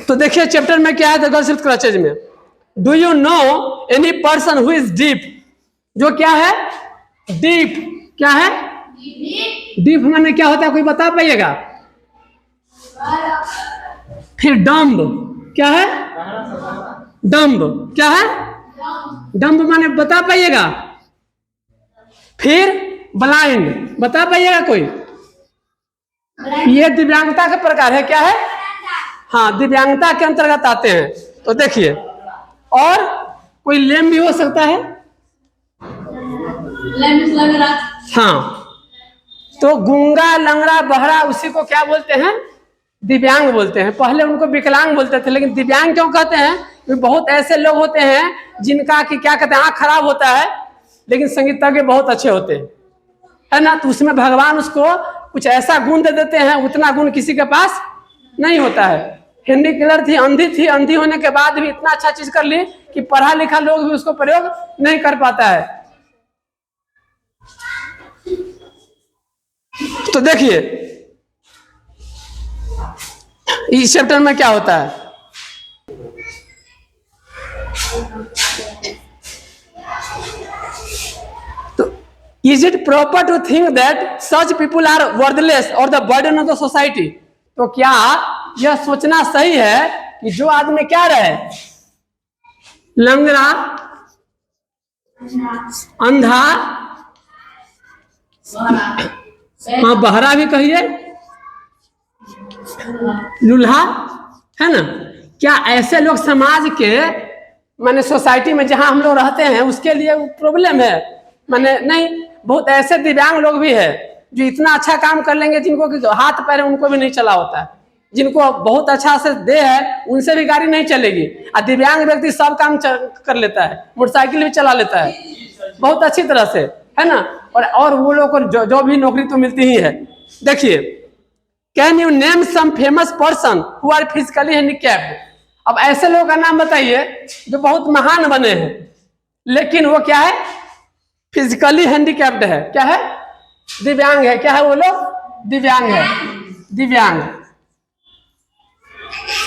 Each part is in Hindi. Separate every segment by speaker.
Speaker 1: तो देखिए चैप्टर में क्या है द गर्ल्स विथ क्रचेज में, do you know any person who is deep, जो क्या है डीप, क्या है डीप माने क्या होता है कोई बता पाइएगा। फिर डम्ब, क्या है डम्ब, क्या है डम्ब माने बता पाइएगा। फिर ब्लाइंड बता पाइएगा कोई, ये दिव्यांगता के प्रकार है, क्या है हाँ दिव्यांगता के अंतर्गत आते हैं। तो देखिए और कोई लेम भी हो सकता है, हाँ तो गूंगा लंगड़ा बहरा उसी को क्या बोलते हैं दिव्यांग बोलते हैं। पहले उनको विकलांग बोलते थे, लेकिन दिव्यांग क्यों कहते हैं क्योंकि बहुत ऐसे लोग होते हैं जिनका कि क्या कहते हैं आँख खराब होता है लेकिन संगीतज्ञ बहुत अच्छे होते हैं, है ना। तो उसमें भगवान उसको कुछ ऐसा गुण दे देते हैं, उतना गुण किसी के पास नहीं होता है। हिंदी किलर थी, अंधी होने के बाद भी इतना अच्छा चीज कर ली कि पढ़ा लिखा लोग भी उसको प्रयोग नहीं कर पाता है। तो देखिए इस चैप्टर में क्या होता है, तो is it proper to think that such people are worthless और the burden of the society. तो क्या यह सोचना सही है कि जो आदमी क्या रहे लंगड़ा अंधा हाँ बहरा भी कहिए लूल्हा, है ना, क्या ऐसे लोग समाज के माने सोसाइटी में जहां हम लोग रहते हैं उसके लिए प्रॉब्लम है माने नहीं। बहुत ऐसे दिव्यांग लोग भी है जो इतना अच्छा काम कर लेंगे जिनको कि हाथ पैर उनको भी नहीं चला होता है, जिनको बहुत अच्छा से दे है उनसे भी गाड़ी नहीं चलेगी, और दिव्यांग व्यक्ति सब काम कर लेता है, मोटरसाइकिल भी चला लेता है बहुत अच्छी तरह से, है ना। और वो लोग को जो भी नौकरी तो मिलती ही है। देखिए can you name some famous person who are physically handicapped. अब ऐसे लोगों का नाम बताइए जो बहुत महान बने हैं लेकिन वो क्या है फिजिकली हैंडीकैप्ड है, क्या है दिव्यांग है, क्या है वो लोग दिव्यांग है, दिव्यांग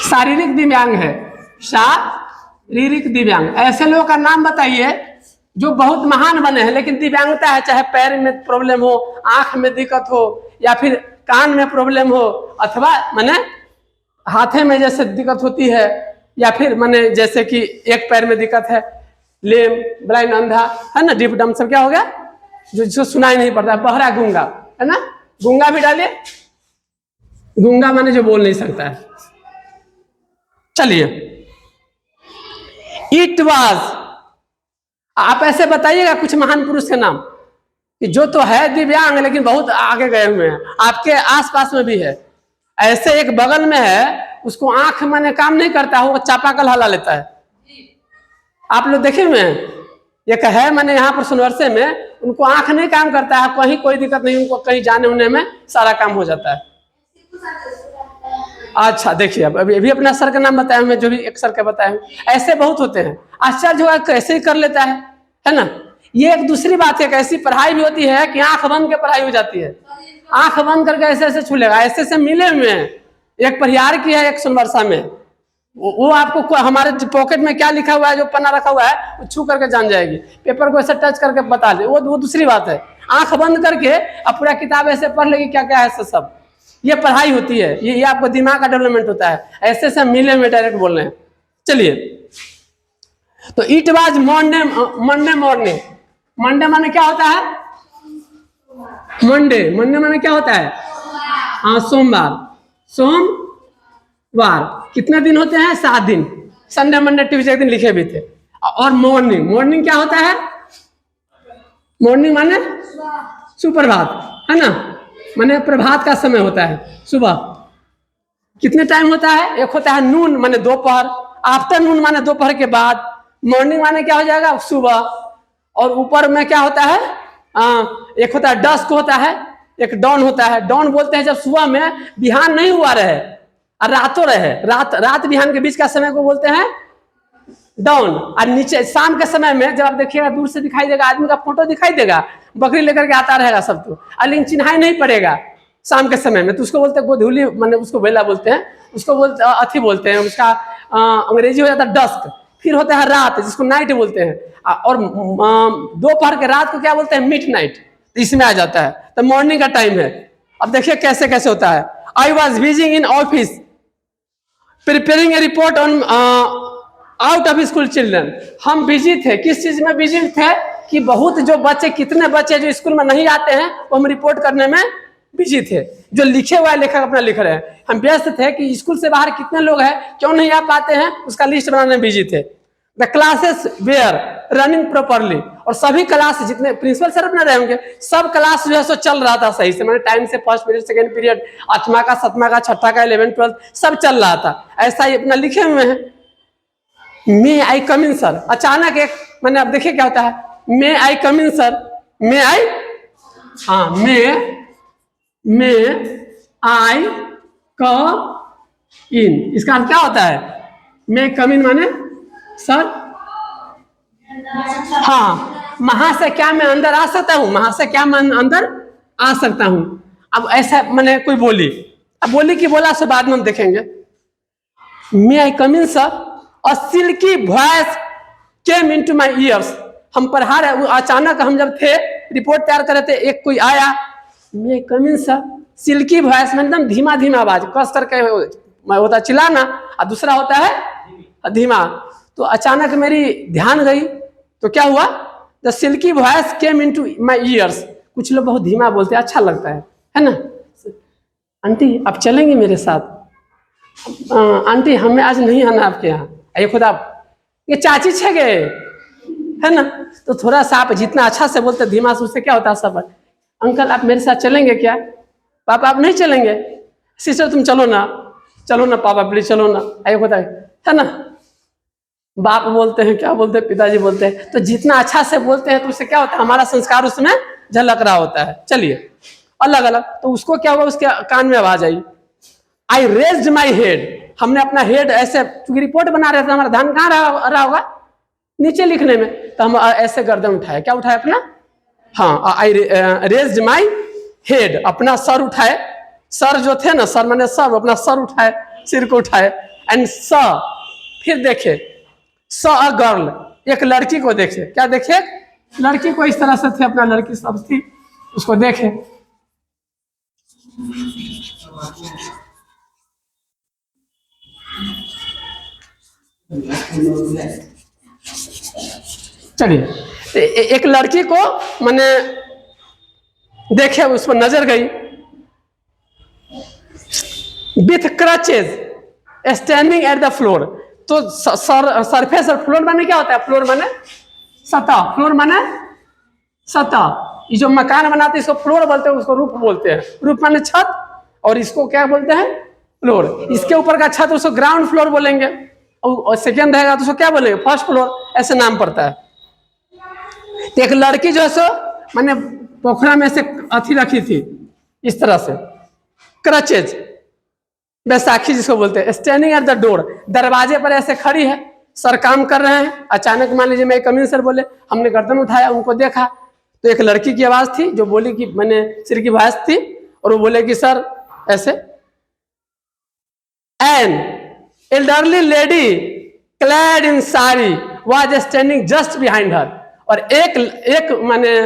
Speaker 1: शारीरिक दिव्यांग है, शारीरिक दिव्यांग। ऐसे लोगों का नाम बताइए जो बहुत महान बने हैं लेकिन दिव्यांगता है, चाहे पैर में प्रॉब्लम हो, आंख में दिक्कत हो, या फिर कान में प्रॉब्लम हो, अथवा माने हाथे में जैसे दिक्कत होती है, या फिर माने जैसे कि एक पैर में दिक्कत है, लेम ब्लाइंड अंधा, है ना, डिफ डम सब क्या हो गया जो सुनाई नहीं पड़ता, बहरा गूंगा, है ना, गूंगा भी डालिए, गूंगा माने जो बोल नहीं सकता है। चलिए इट वाज, आप ऐसे बताइएगा कुछ महान पुरुष के नाम कि जो तो है दिव्यांग लेकिन बहुत आगे गए हुए हैं, आपके आसपास में भी है। ऐसे एक बगल में है उसको आंख माने काम नहीं करता है, वो चापाकल हला लेता है, आप लोग देखे हुए हैं। एक है माने यहाँ पर सुनवरसे में उनको आंख नहीं काम करता है, कहीं कोई दिक्कत नहीं, उनको कहीं जाने उन्ने में सारा काम हो जाता है। अच्छा देखिए अब अभी अपना सर का नाम बताया हमें, जो भी एक सर का बताया, ऐसे बहुत होते हैं। आश्चर्य हुआ कैसे ही कर लेता है ना। ये एक दूसरी बात है, ऐसी पढ़ाई भी होती है कि आंख बंद के पढ़ाई हो जाती है, आंख बंद करके ऐसे ऐसे छू लेगा, ऐसे ऐसे मिले हुए हैं। एक परिहार की है एक सुनवर्षा में, वो आपको हमारे पॉकेट में क्या लिखा हुआ है जो पन्ना रखा हुआ है वो छू करके जान जाएगी, पेपर को ऐसे टच करके बता दे, वो दूसरी बात है। आंख बंद करके अब पूरा किताब ऐसे पढ़ लेगी क्या क्या है सब, ये पढ़ाई होती है, ये आपको दिमाग का डेवलपमेंट होता है, ऐसे ऐसे मिले में डायरेक्ट बोल रहे हैं। चलिए तो it was Monday morning, Monday माने क्या होता है मंडे माने क्या होता है हाँ सोमवार, सोमवार कितने दिन होते हैं 7 दिन, संडे मंडे ट्यूसडे दिन लिखे भी थे। और मॉर्निंग क्या होता है, मॉर्निंग माने सुप्रभात, है ना, माने प्रभात का समय होता है, सुबह कितने टाइम होता है, एक होता है नून माने दोपहर, आफ्टरनून माने दोपहर के बाद, मॉर्निंग माने क्या हो जाएगा सुबह, और ऊपर में क्या होता है एक होता है डस्क होता है, एक डॉन होता है। डॉन बोलते हैं जब सुबह में बिहान नहीं हुआ रहे और रातों रहे, रात बिहान के बीच का समय को बोलते हैं डॉन। और नीचे शाम के समय में जब आप देखिएगा दूर से दिखाई देगा, आदमी का फोटो दिखाई देगा, बकरी लेकर के आता रहेगा सब तो, लेकिन चिन्हाई नहीं पड़ेगा, शाम के समय में, तो उसको बोलते हैं गोधूली, मैंने उसको बेला बोलते हैं, उसको बोलते अथी बोलते हैं, उसका अंग्रेजी हो जाता है डस्क। फिर होता है रात, जिसको नाइट बोलते हैं, और दोपहर के रात को क्या बोलते हैं, मिड नाइट, इसमें आ जाता है। तो मॉर्निंग का टाइम है। अब देखिए कैसे कैसे होता है। I was busy in office preparing A report on out of school children. हम बिजी थे, किस चीज में बिजी थे कि बहुत जो बच्चे, कितने बच्चे जो स्कूल में नहीं आते हैं वो हम रिपोर्ट करने में बिजी थे। जो लिखे हुआ है लेखक अपना लिख रहे हैं, हम व्यस्त थे कि स्कूल से बाहर कितने लोग हैं, क्यों नहीं आ पाते हैं, उसका लिस्ट बनाने में बिजी थे। The classes were running properly, और सभी क्लास जितने प्रिंसिपल सर अपना रहे होंगे, सब क्लास जो है सो चल रहा था सही से, मैंने टाइम से, फर्स्ट पीरियड, सेकंड पीरियड, 8वां का, 7वां का, 6ठा का, 11th 12th सब चल रहा था। ऐसा ही अपना लिखे हुए हैं। मे आई कम इन सर, अचानक एक, मैंने अब देखिए क्या होता है, मे आई कम इन सर, मे आई, हाँ मे आई कम इन, इसका अर्थ क्या होता है, मे कम इन माने सर, हाँ, वहां से क्या मैं अंदर आ सकता हूं, वहां से क्या मैं अंदर आ सकता हूं। अब ऐसा मैंने कोई बोली, अब बोली कि बोला सो बाद में हम देखेंगे। May I come in sir, और silky voice came into my ears, हम पढ़ा रहे, अचानक हम जब थे रिपोर्ट तैयार कर रहे थे, एक कोई आया, मे I come in sir, silkie voice में एकदम धीमा धीमा आवाज, कस करके होता चिल्लाना, और दूसरा होता है धीमा। तो अचानक मेरी ध्यान गई, तो क्या हुआ, the silky voice came into my ears. कुछ लोग बहुत धीमा बोलते हैं, अच्छा लगता है ना। आंटी आप चलेंगे मेरे साथ, आंटी हमें आज नहीं आना आपके यहाँ, अरे खुदा ये चाची छे गए, है ना। तो थोड़ा सा आप जितना अच्छा से बोलते धीमा से, उससे क्या होता है सब, अंकल आप मेरे साथ चलेंगे क्या, पापा आप नहीं चलेंगे, सिस्टर तुम चलो ना पापा प्लीज चलो ना, अरे खुदा, है ना। बाप बोलते हैं, क्या बोलते हैं, पिताजी बोलते हैं, तो जितना अच्छा से बोलते हैं तो उससे क्या होता है, हमारा संस्कार उसमें झलक रहा होता है। चलिए अलग अलग, तो उसको क्या हुआ, उसके कान में आवाज आई, आई रेज्ड माई हेड, हमने अपना हेड ऐसे, क्योंकि रिपोर्ट बना रहे थे, हमारा ध्यान कहाँ रहा होगा, नीचे लिखने में, तो हम ऐसे गर्दन उठाए, क्या उठाए अपना, हाँ, आई रेज्ड माई हेड, अपना सर उठाए, सर जो थे ना, सर मैंने सर, अपना सर उठाए, सिर को उठाए, एंड फिर देखे, अ गर्ल, एक लड़की को देखे, क्या देखे, लड़की को, इस तरह से थे, अपना लड़की सब थी, उसको देखे। चलिए एक लड़की को मैंने देखे, उस पर नजर गई, with crutches standing at the floor, तो सरफेस और फ्लोर माने क्या होता है, फ्लोर माने सतह, फ्लोर माने सतह, ये जो मकान बनाते हैं इसको फ्लोर बोलते हैं, उसको रूफ बोलते हैं, रूफ माने छत, और इसको क्या बोलते हैं, फ्लोर। इसके ऊपर का छत उसको ग्राउंड फ्लोर बोलेंगे, और सेकेंड रहेगा तो उसको क्या बोलेंगे, फर्स्ट फ्लोर, ऐसे नाम पड़ता है। तो एक लड़की जो है सो मैंने पोखरा में से अथी रखी थी, इस तरह से, क्रचेज, बैसाखी जिसको बोलते हैं, स्टैंडिंग एट द डोर, दरवाजे पर ऐसे खड़ी है, सर काम कर रहे हैं, अचानक मान लीजिए मैं कमीन सर बोले, हमने गर्दन उठाया, उनको देखा, तो एक लड़की की आवाज थी जो बोली कि मैंने सिर की वॉइस थी, और वो बोले कि सर ऐसे, an elderly lady clad in sari was standing just behind her, और एक माने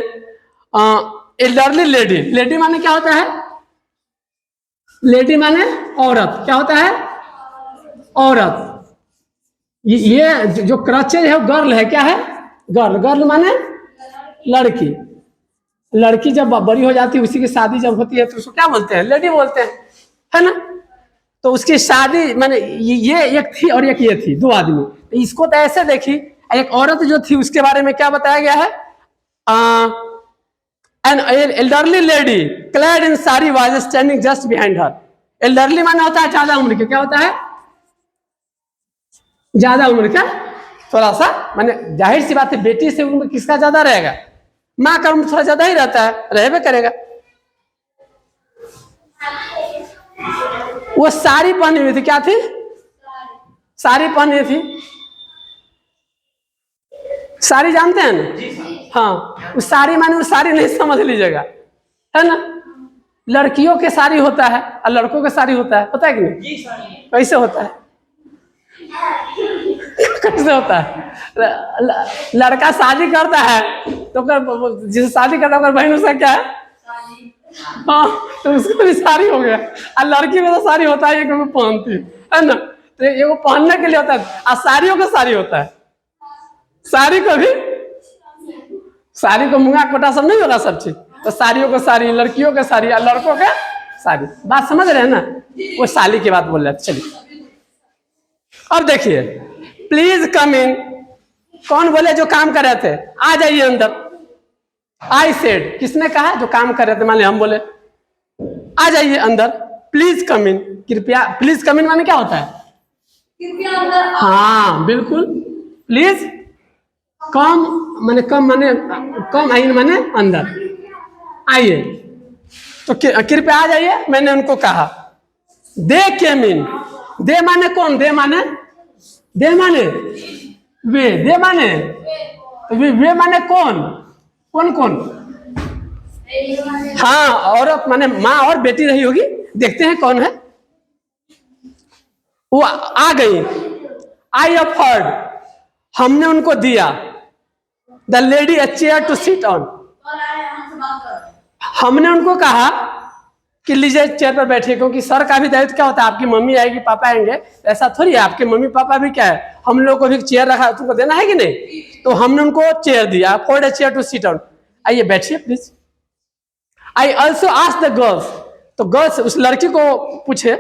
Speaker 1: एल्डरली लेडी, लेडी माने क्या होता है, लेडी माने औरत, क्या होता है, औरत। ये जो क्रचेज है वो गर्ल है, क्या है, गर्ल, गर्ल माने लड़की, लड़की जब बड़ी हो जाती है, उसी की शादी जब होती है तो उसको क्या बोलते हैं, लेडी बोलते हैं, है ना। तो उसकी शादी माने ये एक थी और एक ये थी, दो आदमी, तो इसको तो ऐसे देखी, एक औरत जो थी उसके बारे में क्या बताया गया है, an elderly lady clad in sari was standing just behind her. Elderly माने होता है ज्यादा उम्र के, क्या होता है, ज्यादा उम्र का, थोड़ा सा, माने जाहिर सी बात है, बेटी से उम्र किसका ज्यादा रहेगा, माँ का उम्र थोड़ा ज्यादा ही रहता है, रहबे करेगा। वो साड़ी पहनी हुई थी, क्या थी, साड़ी पहनी थी, साड़ी जानते हैं ना, हाँ, उस साड़ी माने उस साड़ी नहीं समझ लीजिएगा, है ना, लड़कियों के साड़ी होता है और लड़कों के साड़ी होता है कि नहीं? कैसे होता है? कैसे होता है? लड़का शादी करता है तो जिसे शादी करता है बहन उसका क्या है? हाँ, तो उसको भी साड़ी हो गया। और लड़की को तो साड़ी होता है, क्योंकि पहनती है ना, तो ये वो पहनने के लिए होता है। और साड़ियों का साड़ी होता है, साड़ी को भी, साड़ी को मुंगा कोटा सब नहीं होगा सब चीज, तो साड़ियों को साड़ी, लड़कियों के साड़ी और लड़कों के साड़ी। बात समझ रहे हैं ना? वो साली की बात बोल रहे थे। चलिए अब देखिए, प्लीज कम इन। कौन बोले? जो काम कर रहे थे, आ जाइए अंदर। आई सेड, किसने कहा? जो काम कर रहे थे, मान लिया हम बोले आ जाइए अंदर, प्लीज कम इन। कृपया, प्लीज कम इन माने क्या होता है? कृपया अंदर। हाँ बिल्कुल, प्लीज कम माने कम, माने कम, इन माने अंदर, आइए। तो कृपया आ जाइए, मैंने उनको कहा। दे केम इन। दे माने कौन? दे माने, दे माने वे, दे माने वे माने कौन? कौन कौन? हाँ, औरत माने माँ और बेटी रही होगी। देखते हैं कौन है। वो आ गई। आई ऑफर्ड, हमने उनको दिया। The lady a chair to sit on, हमने उनको कहा कि लीजिए चेयर पर बैठिए, क्योंकि सर का भी दायित्व क्या होता है? आपकी मम्मी आएगी, पापा आएंगे, ऐसा थोड़ी है। आपके मम्मी पापा भी क्या है, हम लोग को भी चेयर रखा, तुमको देना है कि नहीं? तो हमने उनको चेयर दिया। Afford a chair to sit on, आइए बैठिए please. I also asked the girls, तो गर्ल्स उस लड़की को पूछे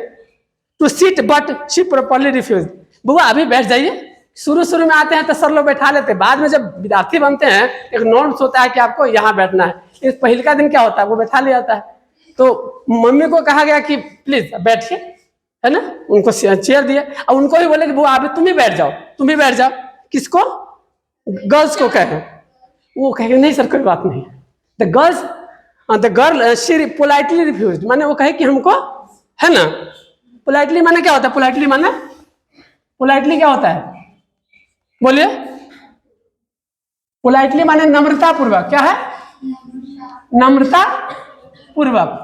Speaker 1: to sit, but she properly refuse. बुआ अभी बैठ जाइए। शुरू शुरू में आते हैं तो सर लोग बैठा लेते हैं, बाद में जब विद्यार्थी बनते हैं एक नॉर्म्स होता है कि आपको यहाँ बैठना है। इस पहले का दिन क्या होता है, वो बैठा लिया जाता है। तो मम्मी को कहा गया कि प्लीज बैठिए, है ना, उनको चेयर दिए। और उनको भी बोले कि बुआ अभी तुम ही बैठ जाओ, तुम ही बैठ जाओ। किसको? गर्ल्स को कहे। वो कहेंगे नहीं सर कोई बात नहीं। The girls, the girl she politely refuse, माने वो कहे कि हमको, है ना। पोलाइटली माने क्या होता है? पोलाइटली माने, पोलाइटली क्या होता है? बोलिए। पोलाइटली माने नम्रता पूर्वक। क्या है? नम्रता पूर्वक।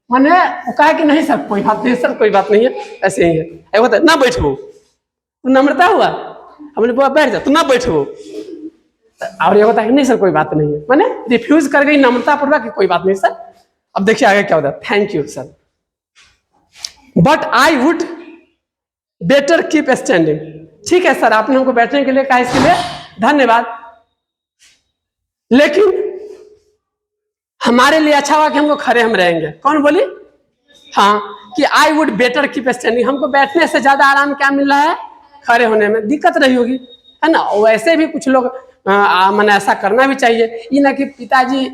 Speaker 1: माने वो कहा कि नहीं सर कोई बात नहीं, सर कोई बात नहीं है, ऐसे ही है। एक होता है ना बैठो, तो नम्रता हुआ। हमने बोला बैठ जा, तो ना बैठो। और ये होता है कि नहीं सर कोई बात नहीं है, माने रिफ्यूज कर गई नम्रता पूर्वक कि कोई बात नहीं सर। अब देखिए आगे क्या होता है। Thank you sir, but I would better keep standing. ठीक है सर, आपने हमको बैठने के लिए कहा, इसके लिए धन्यवाद, लेकिन हमारे लिए अच्छा हुआ कि हमको खड़े हम रहेंगे। कौन बोली? हाँ, कि I would better keep standing, हमको बैठने से ज्यादा आराम क्या मिल रहा है? खड़े होने में दिक्कत रही होगी, है ना। वैसे भी कुछ लोग मैंने ऐसा करना भी चाहिए, ये ना कि पिताजी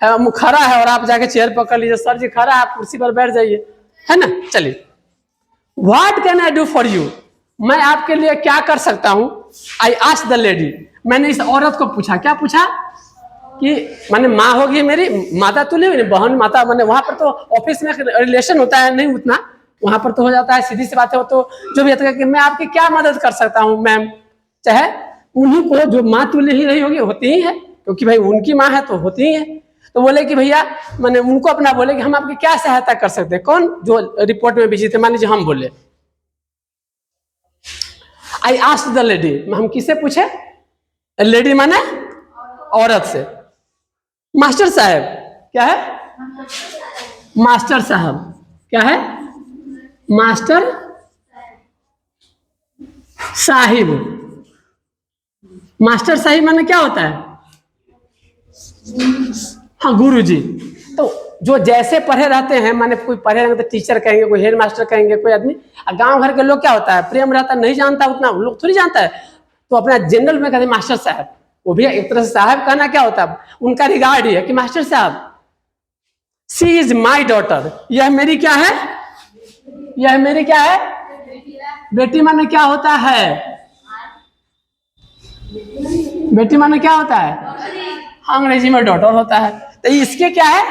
Speaker 1: खड़ा है और आप जाके चेयर पकड़ लीजिए, सर जी खड़ा है आप कुर्सी पर बैठ जाइए, है ना। चलिए, what can I do for you, मैं आपके लिए क्या कर सकता हूं? आई आस्क्ड द लेडी, मैंने इस औरत को पूछा। क्या पूछा? कि माने माँ होगी मेरी, माता तुल्य बहन, माता, माने वहां पर तो ऑफिस में रिलेशन होता है नहीं उतना, वहां पर तो हो जाता है सीधी सी बात है। वो तो जो भी होता है कि मैं आपकी क्या मदद कर सकता हूँ मैम, चाहे उन्हीं को जो माँ तुल्य ही रही होगी, होती ही है, क्योंकि भाई उनकी माँ है तो होती ही है। तो बोले कि भैया, मैंने उनको अपना बोले कि हम आपकी क्या सहायता कर सकते हैं। कौन? जो रिपोर्ट में बिजी थे, मान लीजिए हम बोले। आई आस्क्ड द लेडी, हम किससे पूछे? लेडी माने औरत से। मास्टर साहब, क्या है? मास्टर साहब, क्या है? मास्टर साहिब। मास्टर साहिब माने क्या होता है? हाँ, गुरु जी। तो जो जैसे पढ़े रहते हैं, माने कोई पढ़े रहते तो टीचर कहेंगे, कोई हेड मास्टर कहेंगे, कोई आदमी। गांव घर के लोग क्या होता है, प्रेम रहता नहीं जानता उतना, लोग थोड़ी जानता है, तो अपना जनरल में कहते मास्टर साहब। वो भी एक तरह से साहब कहना क्या होता है, उनका रिगार्ड ही है कि मास्टर साहब, सी इज माई डॉटर, यह मेरी क्या है? यह मेरी क्या है? बेटी माने क्या होता है? बेटी माने क्या होता है? अंग्रेजी में डॉटर होता है। तो इसके क्या है?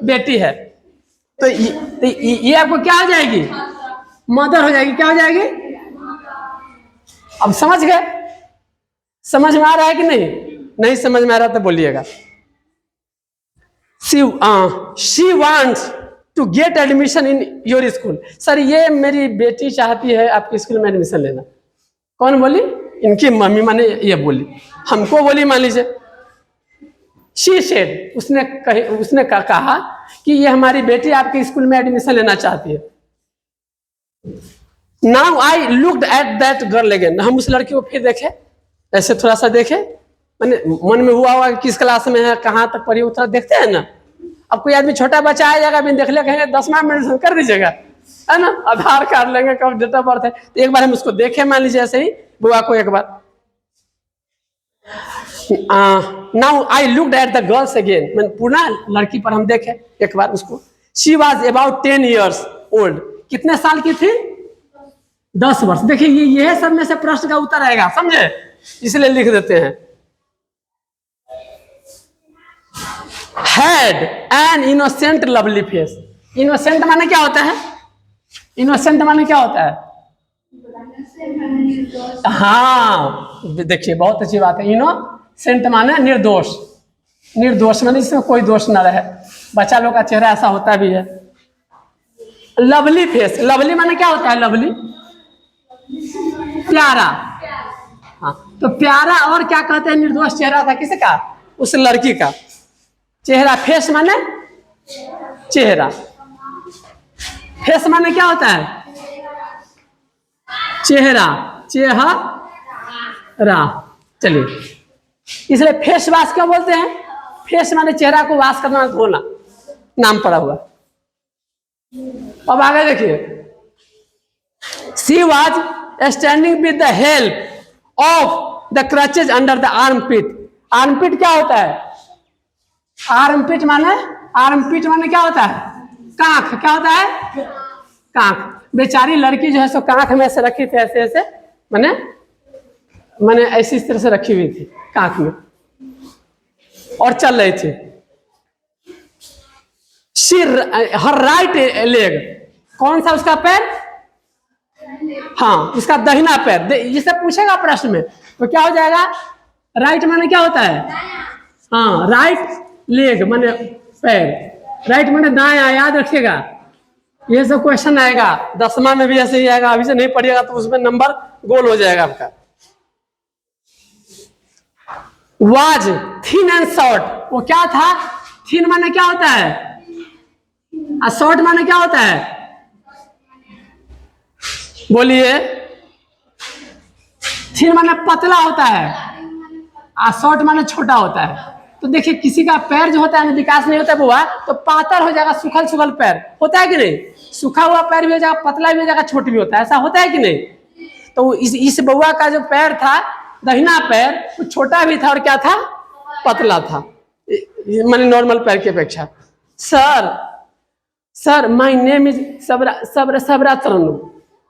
Speaker 1: बेटी है। तो ये आपको क्या हो जाएगी? मदर हो जाएगी। क्या हो जाएगी? अब समझ गए? समझ में आ रहा है कि नहीं? नहीं समझ में आ रहा तो बोलिएगा। She wants, to get admission in your school. Sir ये मेरी बेटी चाहती है आपके स्कूल में एडमिशन लेना। कौन बोली? इनकी मम्मी माने ये बोली, हमको बोली मान लीजिए। शी सेड, उसने कहा कि ये हमारी बेटी आपके स्कूल में एडमिशन लेना चाहती है। Now I looked at that girl again, हम उस लड़की को फिर देखे, ऐसे थोड़ा सा देखे, मैंने मन में हुआ कि किस क्लास में है, कहाँ तक पढ़ी, उतना देखते हैं ना। अब कोई आदमी छोटा बच्चा आ जाएगा, बिन देख ले कहेंगे 10वां मिनट कर दीजिएगा, है ना, आधार कार्ड लेंगे, कब डेट ऑफ बर्थ है, तो एक बार हम उसको देखे मान लीजिए ऐसे ही बुआ को एक बार। Now I looked at the girls again, मैंने पुनः लड़की पर हम देखे एक बार उसको। She was about 10 years old, कितने साल की थी? 10 वर्ष। देखिए ये सब में से प्रश्न का उत्तर आएगा, समझे, इसलिए लिख देते हैं। Had an innocent lovely face, innocent माने क्या होता है? इनोसेंट माने क्या होता है? हाँ देखिए बहुत अच्छी बात है। इनोसेंट माने निर्दोष, निर्दोष माने इसमें कोई दोष ना रहे। बच्चा लोग का चेहरा ऐसा होता भी है। लवली फेस, लवली माने क्या होता है? लवली प्यारा, हाँ तो प्यारा और क्या कहते हैं? निर्दोष चेहरा था किसका? उस लड़की का चेहरा। फेस माने चेहरा, फेस माने क्या होता है? चेहरा, चेहरा। चलिए इसलिए फेस वाश क्या बोलते हैं? फेस माने चेहरा को वाश करना, धोना, नाम पड़ा हुआ। अब आगे देखिए, she was standing with the help of the crutches under the armpit. Armpit क्या होता है? आर्मपिट माने क्या होता है? कांख। क्या होता है? कांख। बेचारी लड़की जो है सो कांख में से रखी थी, ऐसे ऐसे मैंने ऐसी तरह से रखी हुई थी कांख में और चल रही थी। हर राइट लेग, कौन सा उसका पैर? हाँ उसका दाहिना पैर। ये सब पूछेगा प्रश्न में तो क्या हो जाएगा? राइट माने क्या होता है? हाँ राइट लेग माने पैर, राइट माने दायां, याद रखिएगा। ये सब क्वेश्चन आएगा 10वां में भी ऐसे ही आएगा, अभी से नहीं पढ़िएगा तो उसमें नंबर गोल हो जाएगा आपका। वाज थिन एंड शॉर्ट, वो क्या था? थिन माने क्या होता है और शॉर्ट माने क्या होता है? बोलिए। थिन माने पतला होता है और शॉर्ट माने छोटा होता है। तो देखिए किसी का पैर जो होता है ना विकास नहीं होता है बुआ, तो पातर हो जाएगा, सुखल सुखल पैर होता है कि नहीं? सूखा हुआ पैर भी हो जाएगा, पतला भी हो जाएगा, छोट भी होता है, ऐसा होता है कि नहीं? तो इस बउआ का जो पैर था दाहिना पैर, वो छोटा भी था और क्या था? पतला था, माने नॉर्मल पैर की अपेक्षा। सर माय नेम इज सबरा तरन्नुम,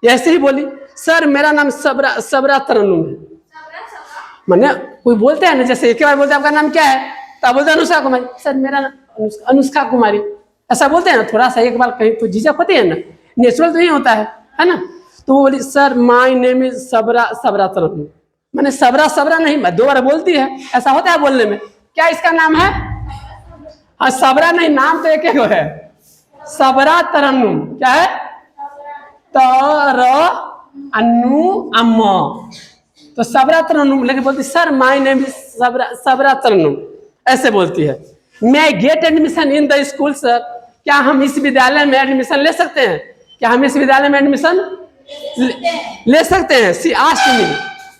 Speaker 1: ऐसे ही बोली। सर मेरा नाम सबरा तरन्नुम है। माने कोई बोलते हैं ना, जैसे एक बार बोलते हैं आपका नाम क्या है, तो बोलते हैं अनुष्का कुमारी। सर मेरा नाम अनुष्का कुमारी, ऐसा बोलते हैं ना। थोड़ा सा एक बार कहीं तो झिझक होती है ना, नेचुरल तो नहीं होता है ना। तो वो बोली सर माय नेम इज सबरा तरन्नुम, मैंने सबरा नहीं, मैं 2 बार बोलती है, ऐसा होता है बोलने में। क्या इसका नाम है? हाँ सबरा नहीं, नाम तो एक है, सबरा तरन्नुम। क्या है? तो सबरा तरन्नुम, लेकिन बोलती सर माय नेम इज सबरा तरन्नुम, ऐसे बोलती है। मैं gate admission in the school sir, क्या हम इस विद्यालय में एडमिशन ले सकते हैं? क्या हम इस विद्यालय में एडमिशन ले सकते हैं? सी आस्क्ड मी,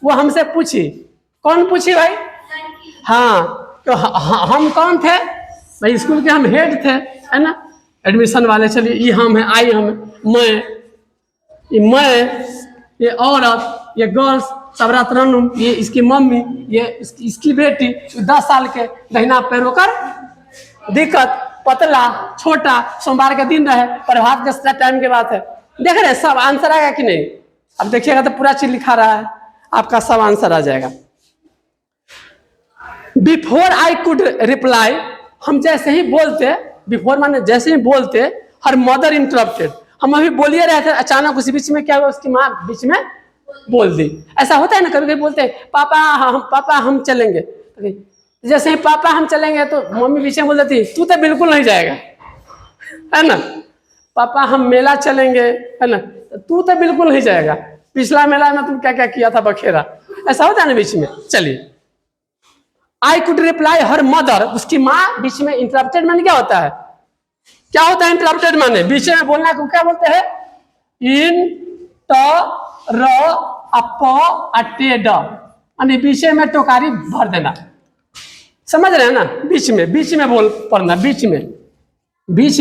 Speaker 1: वो हमसे पूछी। कौन पूछी भाई? हाँ तो हम कौन थे भाई? स्कूल के हम हेड थे, है ना, एडमिशन वाले। चलिए ये हम है, आई हम, मैं, ये औरत, ये गर्ल्स, सबरा तरन्नुम, ये इसकी मम्मी, ये इसकी बेटी 10 साल के, दाहिना पैर होकर दिक्कत, पतला, छोटा, सोमवार के दिन रहे, प्रभात के टाइम के बात है। देख रहे सब आंसर आएगा कि नहीं? अब देखिएगा तो पूरा चीज लिखा रहा है, आपका सब आंसर आ जाएगा। बिफोर आई कुड रिप्लाई, हम जैसे ही बोलते, बिफोर माने जैसे ही बोलते, हर मदर इंटरप्टेड, हम अभी बोलिए रहे थे, अचानक उसी बीच में क्या हुआ, उसकी माँ बीच में बोल दी। ऐसा होता है ना, कभी कभी बोलते हैं पापा हम चलेंगे, जैसे ही पापा हम चलेंगे तो मम्मी बीच में बोल देती तू तो बिल्कुल नहीं जाएगा, है ना। पापा हम मेला चलेंगे, है ना, तू तो बिल्कुल नहीं जाएगा, पिछला मेला में तुम क्या क्या किया था बखेरा, ऐसा होता है ना बीच में। चलिए, I could reply her mother, उसकी माँ बीच में इंटरप्टेड माने क्या होता है, क्या होता है इंटरप्टेड माने बीच में बोलना को क्या बोलते हैं, इन ट र अटेड माने बीच में टोकारी भर देना, समझ रहे हैं ना, बीच में बोल पढ़ना, बीच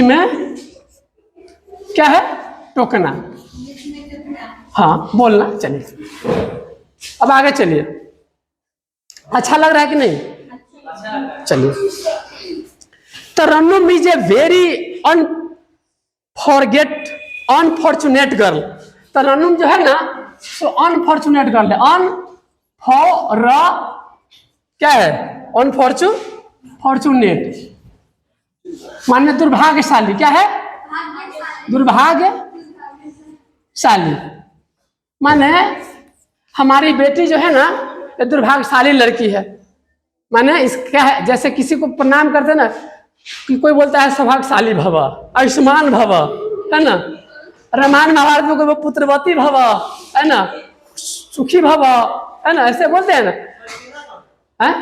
Speaker 1: में क्या है, टोकना, हाँ बोलना। चलिए अब आगे चलिए, अच्छा लग रहा है कि नहीं, चलिए। Tarannum is a very unfortunate girl, Tarannum जो है ना तो अनफॉर्चुनेट गर्ल है, क्या है, फॉर्चुनेट माने दुर्भाग्यशाली, क्या है, दुर्भाग्यशाली माने हमारी बेटी जो है ना ये दुर्भाग्यशाली लड़की है, माने इसका है, जैसे किसी को प्रणाम करते ना कि कोई बोलता है सौभाग्यशाली भव, आयुष्मान भव, है ना, रामायण महाभारत में कोई पुत्रवती भव, है ना, सुखी भव, है ना, ऐसे बोलते हैं ना, है?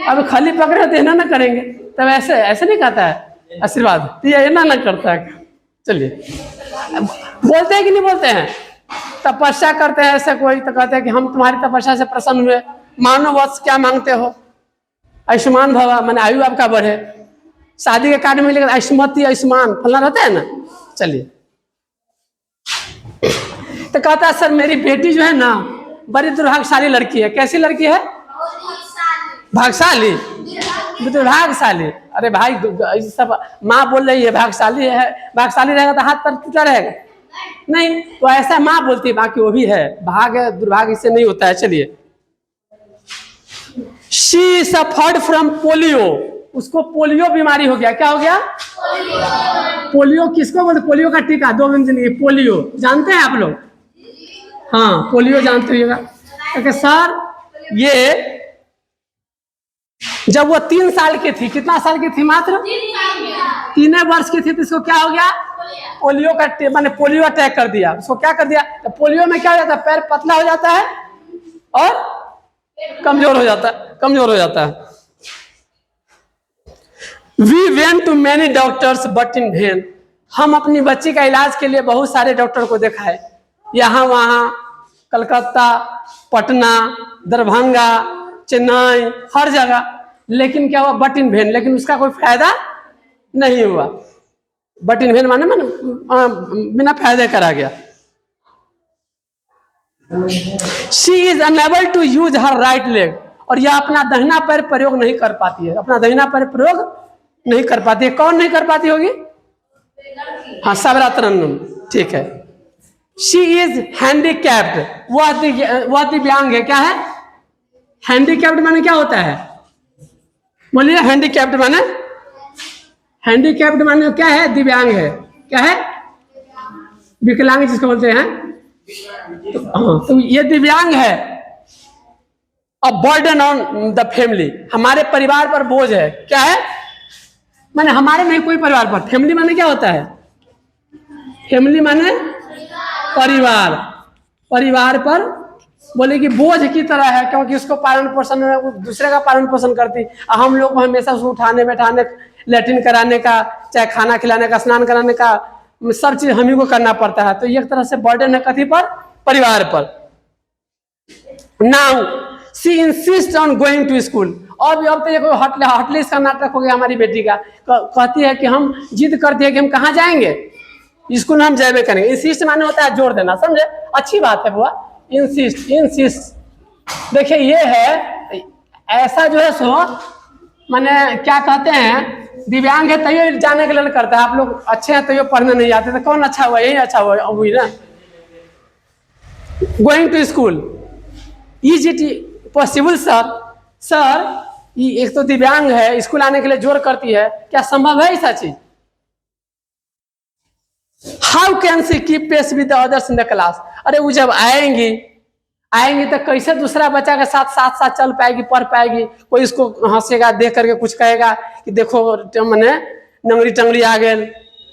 Speaker 1: अब खाली पकड़े तो ना करेंगे, तब ऐसे नहीं कहता है आशीर्वाद, तो ये ना करता है। चलिए, बोलते हैं कि नहीं बोलते हैं, तपस्या करते हैं ऐसे कोई तो कहते हैं कि हम तुम्हारी तपस्या से प्रसन्न हुए, मानो वत्स क्या मांगते हो, आयुष्मान भवा माने आयु आपका बढ़े, शादी के कार्ड में लिखा आयुष्मती आयुष्मान फलना रहता है ना। चलिए, तो कहता है सर मेरी बेटी जो है ना बड़ी दुर्भाग्यशाली लड़की है, कैसी लड़की है, भाग्यशाली, दुर्भाग्यशाली, अरे भाई सब माँ बोल रही है भाग्यशाली है, भाग्यशाली रहेगा तो हाथ पर टूटा रहेगा, नहीं, तो ऐसा माँ बोलती है, बाकी वो भी है, भाग्य दुर्भाग्य से नहीं होता है। चलिए, शी सफर्ड फ्रॉम पोलियो, उसको पोलियो बीमारी हो गया, क्या हो गया, पोलियो किसको बोलते, पोलियो का टीका 2 दिन जिंदगी, पोलियो जानते हैं आप लोग, हाँ पोलियो जानते होगा। क्योंकि सर ये जब वो 3 साल की थी, कितना साल की थी, मात्र 3 वर्ष की थी, तो इसको क्या हो गया, पोलियो का माने पोलियो अटैक कर दिया, उसको क्या कर दिया, तो पोलियो में क्या हो जाता है, पैर पतला हो जाता है और कमजोर हो जाता है, we went to many doctors but in vain, हम अपनी बच्ची का इलाज के लिए बहुत सारे डॉक्टर को दिखाए, यहाँ वहाँ, कलकत्ता, पटना, दरभंगा, चेन्नई, हर जगह, लेकिन क्या हुआ, बट इन वेन, लेकिन उसका कोई फायदा नहीं हुआ, बट इन वेन माने बिना फायदे करा गया। She is unable to use her right leg, और यह अपना दाहिना पैर प्रयोग नहीं कर पाती है, अपना दाहिना पैर प्रयोग नहीं कर पाती है, कौन नहीं कर पाती होगी, हाँ सबरा तरन्नुम, ठीक है। शी इज हैंडीकैप्ड, वह दिव्यांग है, क्या है, हैंडीकैप्ड माने क्या होता है, बोलिए, हैंडीकैप्ड माने क्या है, दिव्यांग है, क्या है, विकलांग जिसको बोलते हैं, तो ये दिव्यांग है, a burden on the family, हमारे परिवार पर बोझ है, क्या है, माने हमारे नहीं कोई परिवार पर, फैमिली माने क्या होता है, फैमिली माने परिवार पर बोले कि बोझ की तरह है, क्योंकि उसको पालन पोषण दूसरे का पालन पोषण करती, हम लोग को हमेशा उसको उठाने बैठाने, लेट्रिन कराने का, चाहे खाना खिलाने का, स्नान कराने का, सब चीज हम ही को करना पड़ता है, तो एक तरह से बर्डन है कथी पर, परिवार पर। Now she insist on going to school, अब तो ये कोई हटलिस का नाटक हो गया हमारी बेटी का, कहती है कि हम जिद करती है कि हम कहाँ जाएंगे, स्कूल हम जाए करेंगे, इंसिस्ट माने होता है जोर देना, समझे, अच्छी बात है बुआ, इंसिस्ट, देखिए ये है, ऐसा जो है सो माने क्या कहते हैं, दिव्यांग है तैयो जाने के लिए करता है, आप लोग अच्छे हैं तैयो पढ़ने नहीं आते, तो कौन अच्छा हुआ, यही अच्छा हुई ना। Going to school, is it possible sir, एक तो दिव्यांग है, स्कूल आने के लिए जोर करती है, क्या संभव है ऐसा चीज, how can she keep pace with others in the class, अरे वो जब आएंगी तो कैसे दूसरा बच्चा के साथ चल पाएगी, पढ़ पाएगी, कोई इसको हंसेगा, देख करके कुछ कहेगा कि देखो मैंने नंगरी टंगरी आ गए,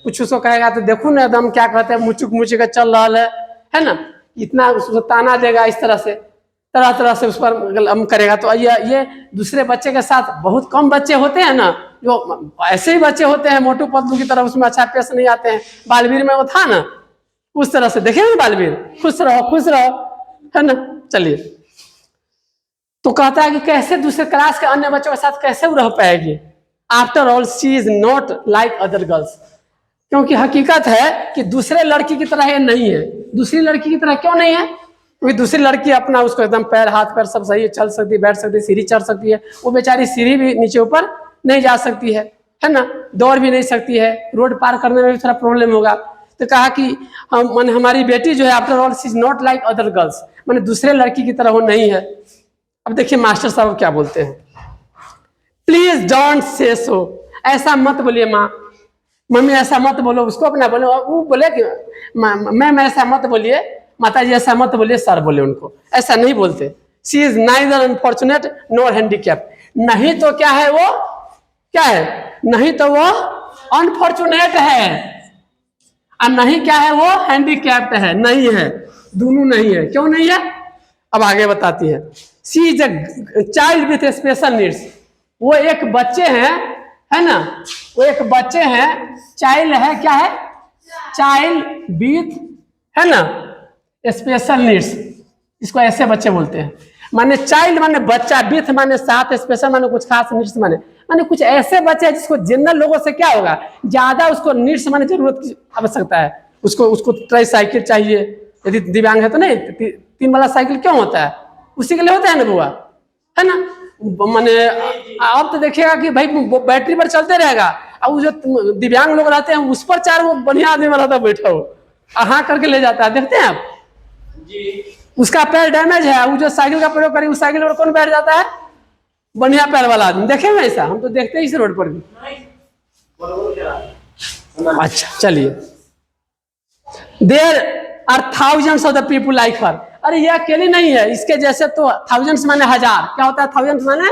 Speaker 1: कुछ उसको कहेगा तो देखो ना एकदम क्या कहते हैं मुचुक मुचुक चल रहा है ना, इतना उसको ताना देगा इस तरह से, तरह तरह से उस पर हम करेगा। तो ये दूसरे बच्चे के साथ बहुत कम बच्चे होते हैं ना, जो ऐसे ही बच्चे होते हैं मोटू पतलू की तरह, उसमें अच्छा पेश नहीं आते हैं। बालवीर में वो था ना, उस तरह से देखे ना बालवीर, खुश रहो है ना। चलिए, तो कहता है कि कैसे दूसरे क्लास के अन्य बच्चों के साथ कैसे वो रह पाएगी। After all she is not like other girls, क्योंकि हकीकत है कि दूसरे लड़की की तरह ये नहीं है। दूसरी लड़की की तरह क्यों नहीं है? क्योंकि दूसरी लड़की अपना उसको एकदम पैर हाथ पैर सब सही है, चल सकती है, बैठ सकती है, सीढ़ी चढ़ सकती है। वो बेचारी सीढ़ी भी नीचे ऊपर नहीं जा सकती है ना, दौड़ भी नहीं सकती है, रोड पार करने में भी थोड़ा प्रॉब्लम होगा। तो कहा कि मैंने हमारी बेटी जो है after all she is not like other girls, मैंने दूसरे लड़की की तरह वो नहीं है। अब देखिए मास्टर साहब क्या बोलते हैं, प्लीज डोंट से सो, ऐसा मत बोलिए माँ, मम्मी ऐसा मत बोलो, उसको अपना बोलो। वो बोले कि मैम ऐसा मत बोलिए, माता जी ऐसा मत बोलिए, सर बोले उनको, ऐसा नहीं बोलते। She is neither unfortunate nor handicap, नहीं तो क्या है वो, क्या है, नहीं तो वो अनफॉर्चुनेट है और नहीं क्या है वो हैंडीकैप्ड है, नहीं है, दोनों नहीं है। क्यों नहीं है अब आगे बताती है। She is a child with special needs, वो एक बच्चे हैं, है ना, वो एक बच्चे हैं, चाइल्ड है, क्या है, चाइल्ड विथ, है ना, स्पेशल नीड्स, इसको ऐसे बच्चे बोलते हैं। माने चाइल्ड माने बच्चा, विथ माने साथ, स्पेशल माने कुछ खास, नीड्स माने कुछ ऐसे बच्चे हैं जिसको जनरल लोगों से क्या होगा, ज्यादा उसको नीड्स माने जरूरत की आवश्यकता है, उसको ट्राई साइकिल चाहिए, यदि दिव्यांग है तो नहीं, 3 वाला साइकिल क्यों होता है, उसी के लिए होता है ना बुआ, है ना। माने अब तो देखिएगा कि भाई बैटरी पर चलते रहेगा, अब जो दिव्यांग लोग रहते हैं उस पर 4 वो बढ़िया आदमी रहता है बैठा हो, हाँ करके ले जाता है, देखते हैं आप जी। उसका पैर डैमेज है, वो जो साइकिल का प्रयोग करें, उस साइकिल पर कौन बैठ जाता है, बढ़िया पैर वाला आदमी। देखे हुए ऐसा, हम तो देखते हैं इस रोड पर भी। अच्छा चलिए, there are thousands of the people like her, अरे ये अकेली नहीं है, इसके जैसे तो थाउजेंड्स माने हजार, क्या होता है थाउजेंड्स माने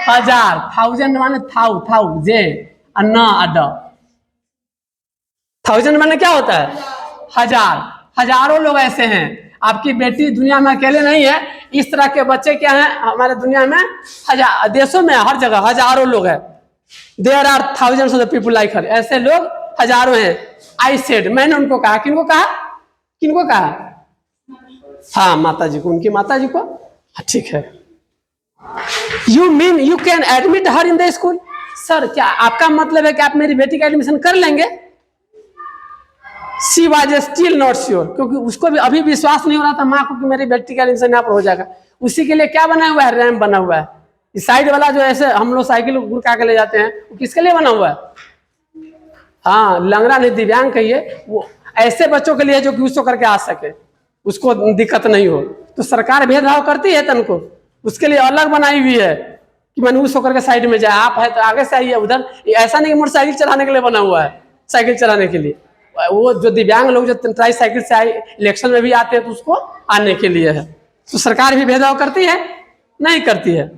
Speaker 1: हजार, थाउजेंड माने थाउ जे अन्ना अड, थाउजेंड माने क्या होता है हजार, हजारों लोग ऐसे हैं। आपकी बेटी दुनिया में अकेले नहीं है, इस तरह के बच्चे क्या हैं हमारे दुनिया में, हजार देशों में हर जगह हजारों लोग हैं। There are thousands of the people like her, ऐसे लोग हजारों हैं। आई सेड, मैंने उनको कहा, किनको कहा, किनको कहा, हाँ माता जी को, उनकी माता जी को, ठीक है। You mean you can admit her in the school, sir क्या आपका मतलब है कि आप मेरी बेटी का एडमिशन कर लेंगे। She was still not sure, क्योंकि उसको भी अभी विश्वास नहीं हो रहा था माँ को कि मेरी बेटी का एडमिशन यहाँ पर हो जाएगा। उसी के लिए क्या बना हुआ है, रैम्प बना हुआ है। इस साइड वाला जो ऐसे हम लोग साइकिल गुड़का के ले जाते हैं, वो किसके लिए बना हुआ है, हाँ लंगड़ा नहीं दिव्यांग कहिए, वो ऐसे बच्चों के लिए जो कि उसको करके आ सके, उसको दिक्कत नहीं हो। तो सरकार भेदभाव करती है तन को, उसके लिए अलग बनाई हुई है कि मनहूस होकर के साइड में जाए, आप है तो आगे से आइए उधर। ऐसा नहीं कि मोटरसाइकिल चलाने के लिए बना हुआ है, साइकिल चलाने के लिए, वो जो दिव्यांग लोग जो ट्राई साइकिल से आए इलेक्शन में भी आते हैं तो उसको आने के लिए है। तो सरकार भी भेदभाव करती है, नहीं करती है।